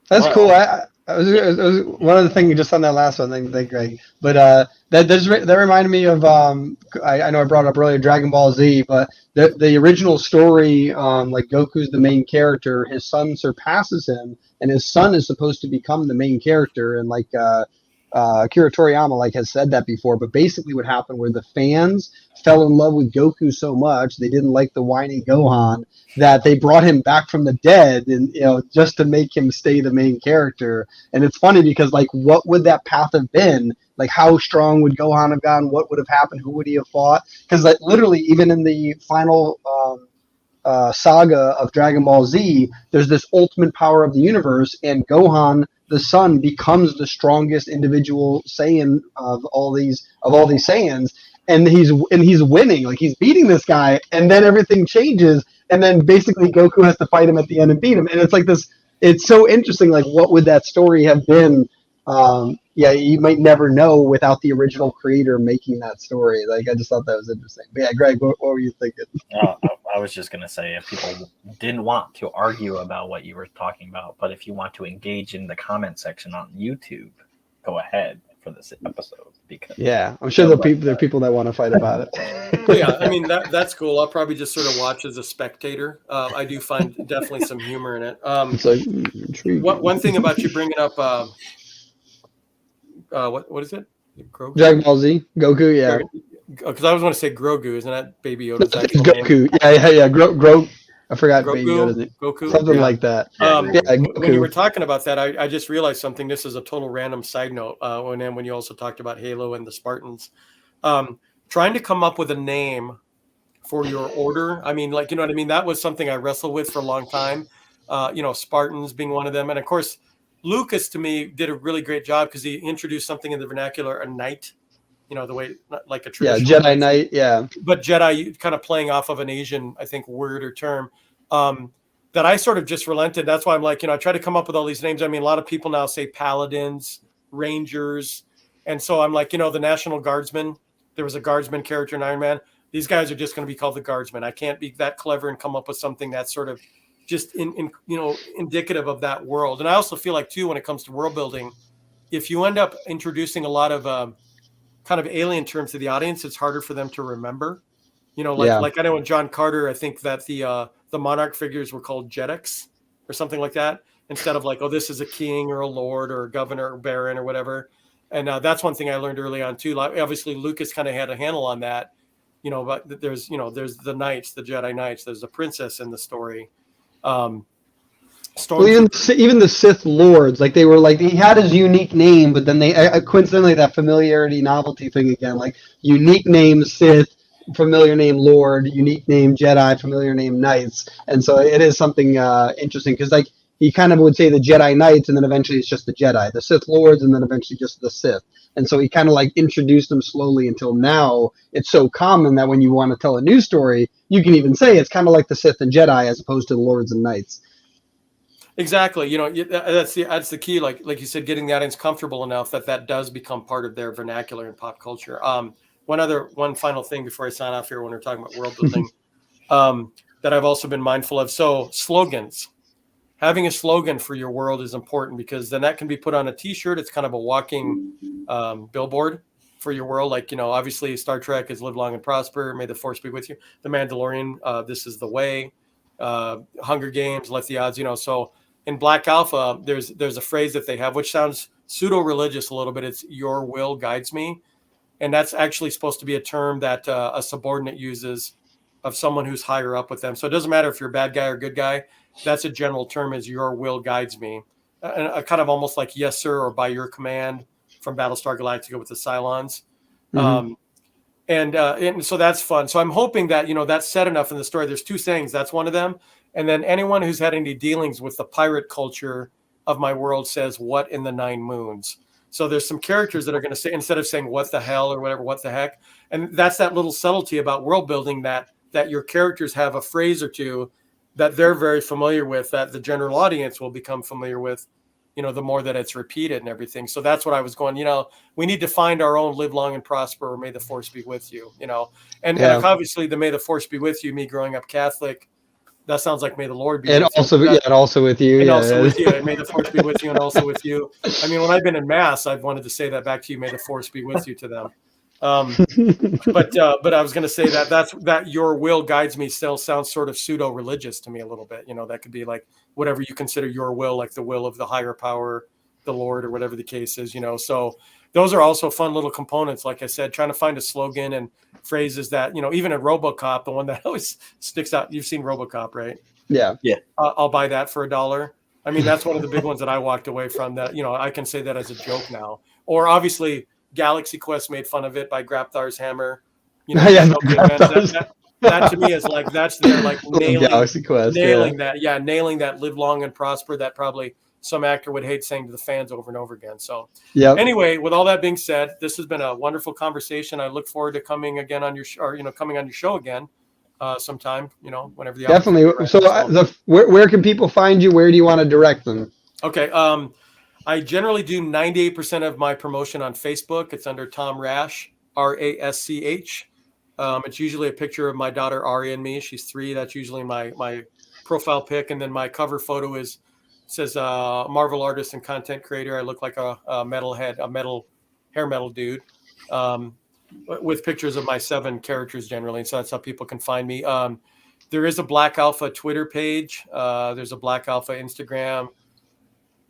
that's cool. I was one of the things just on that last one. Thank Greg. But that reminded me of I know I brought it up earlier, Dragon Ball Z, but the original story, like Goku's the main character, his son surpasses him, and his son is supposed to become the main character, and Akira Toriyama has said that before. But basically, what happened where the fans fell in love with Goku so much they didn't like the whiny Gohan that they brought him back from the dead, and just to make him stay the main character. And it's funny because what would that path have been? How strong would Gohan have gone? What would have happened? Who would he have fought? Because literally, even in the final saga of Dragon Ball Z, there's this ultimate power of the universe, and Gohan, the son, becomes the strongest individual Saiyan of all these Saiyans, and he's winning. He's beating this guy, and then everything changes, and then basically Goku has to fight him at the end and beat him. And it's this. It's so interesting. What would that story have been? You might never know without the original creator making that story. I just thought that was interesting. But yeah, Greg, what were you thinking? I was just going to say, if people didn't want to argue about what you were talking about, but if you want to engage in the comment section on YouTube, go ahead for this episode. Because I'm sure there are people that want to fight about it. Yeah, I mean, that's cool. I'll probably just sort of watch as a spectator. I do find definitely some humor in it. One thing about you bringing up... what is it? Grogu? Dragon Ball Z, Goku, yeah. Because I was going to say Grogu, isn't that Baby Yoda's actual Goku? Name? Yeah. Grogu. I forgot Grogu, Baby Yoda's name. Goku, something like that. When you were talking about that, I just realized something. This is a total random side note. When you also talked about Halo and the Spartans, trying to come up with a name for your order. I mean, what I mean. That was something I wrestled with for a long time. Spartans being one of them, and of course. Lucas, to me, did a really great job because he introduced something in the vernacular, a knight, the way, like a traditional Jedi Knight, yeah. But Jedi kind of playing off of an Asian, I think, word or term that I sort of just relented. That's why I'm I try to come up with all these names. I mean, a lot of people now say paladins, rangers. And so I'm the National Guardsmen. There was a guardsman character in Iron Man. These guys are just going to be called the Guardsmen. I can't be that clever and come up with something that's sort of just indicative of that world. And I also feel too, when it comes to world building, if you end up introducing a lot of kind of alien terms to the audience, it's harder for them to remember. I know in John Carter, I think that the monarch figures were called Jedix or something like that, instead of this is a king or a lord or a governor or baron or whatever. And that's one thing I learned early on too. Obviously Lucas kind of had a handle on that, but there's the knights, the Jedi Knights, there's a princess in the story. Even the Sith Lords, they were he had his unique name, but then they coincidentally that familiarity novelty thing again, unique name Sith, familiar name Lord, unique name Jedi, familiar name Knights. And so it is something interesting because he kind of would say the Jedi Knights, and then eventually it's just the Jedi, the Sith Lords, and then eventually just the Sith. And so he kind of introduced them slowly until now it's so common that when you want to tell a news story, you can even say it's kind of like the Sith and Jedi as opposed to the Lords and Knights. Exactly. That's the key. Like you said, getting the audience comfortable enough that does become part of their vernacular and pop culture. One final thing before I sign off here when we're talking about world building that I've also been mindful of. So slogans. Having a slogan for your world is important because then that can be put on a T-shirt. It's kind of a walking billboard. for your world. Like, obviously Star Trek is live long and prosper. May the force be with you. The Mandalorian, this is the way. Hunger Games, let the odds, So in Black Alpha, there's a phrase that they have, which sounds pseudo-religious a little bit. It's your will guides me. And that's actually supposed to be a term that a subordinate uses of someone who's higher up with them. So it doesn't matter if you're a bad guy or good guy. That's a general term, is your will guides me. And a kind of almost like yes, sir, or by your command from Battlestar Galactica with the Cylons. Mm-hmm. And so that's fun. So I'm hoping that, that's said enough in the story. There's 2 sayings. That's one of them. And then anyone who's had any dealings with the pirate culture of my world says, what in the 9 moons? So there's some characters that are going to say, instead of saying what the hell or whatever, what the heck. And that's that little subtlety about world building that your characters have a phrase or two that they're very familiar with, that the general audience will become familiar with, the more that it's repeated and everything. So that's what I was going, we need to find our own live long and prosper, or may the force be with you, and obviously the may the force be with you, me growing up Catholic, that sounds like may the Lord be and with also, you. and also with you. And also with you. And may the force be with you and also with you. I mean, when I've been in mass, I've wanted to say that back to you, may the force be with you to them. But I was going to say that your will guides me still sounds sort of pseudo-religious to me a little bit. That could be like whatever you consider your will, like the will of the higher power, the Lord, or whatever the case is, So those are also fun little components. Like I said, trying to find a slogan and phrases that, even in RoboCop, the one that always sticks out. You've seen RoboCop, right? Yeah. I'll buy that for $1. I mean, that's one of the big ones that I walked away from, that, I can say that as a joke now. Or obviously Galaxy Quest made fun of it by Grapthar's hammer. That to me is like, that's their like Galaxy Quest, nailing that live long and prosper, that probably some actor would hate saying to the fans over and over again. So anyway, with all that being said, this has been a wonderful conversation. I look forward to coming again on your coming on your show again sometime, whenever the definitely. So where can people find you? Where do you want to direct them? Okay. I generally do 98% of my promotion on Facebook. It's under Tom Rasch, Rasch. It's usually a picture of my daughter Ari and me. She's 3. That's usually my profile pic, and then my cover photo says Marvel artist and content creator. I look like a metalhead, hair metal dude, with pictures of my 7 characters generally. So that's how people can find me. There is a Black Alpha Twitter page. There's a Black Alpha Instagram,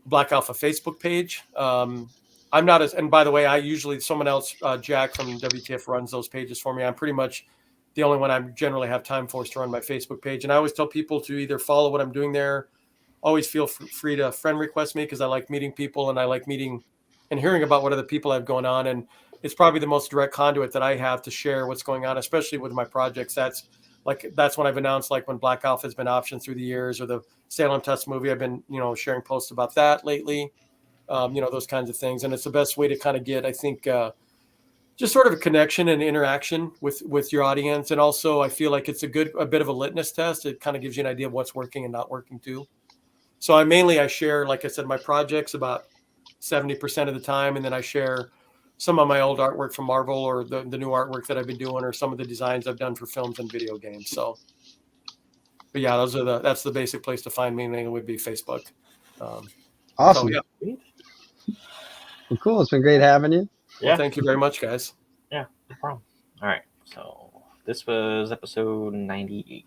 Black Alpha Facebook page. I'm not and by the way, I usually, someone else, Jack from WTF, runs those pages for me. I'm pretty much the only one I generally have time for is to run my Facebook page. And I always tell people to either follow what I'm doing there. Always feel free to friend request me, because I like meeting people and I like meeting and hearing about what other people have going on. And it's probably the most direct conduit that I have to share what's going on, especially with my projects. That's when I've announced, like when Black Alpha has been optioned through the years, or the Salem Tusk movie. I've been, sharing posts about that lately, those kinds of things. And it's the best way to kind of get, I think, just sort of a connection and interaction with your audience. And also I feel like it's a bit of a litmus test. It kind of gives you an idea of what's working and not working too. So I share, like I said, my projects about 70% of the time. And then I share some of my old artwork from Marvel, or the new artwork that I've been doing, or some of the designs I've done for films and video games. So, but yeah, that's the basic place to find me. And it would be Facebook. Awesome. So, yeah. Well, cool. It's been great having you. Well, thank you very much, guys. Yeah, no problem. All right. So this was episode 98.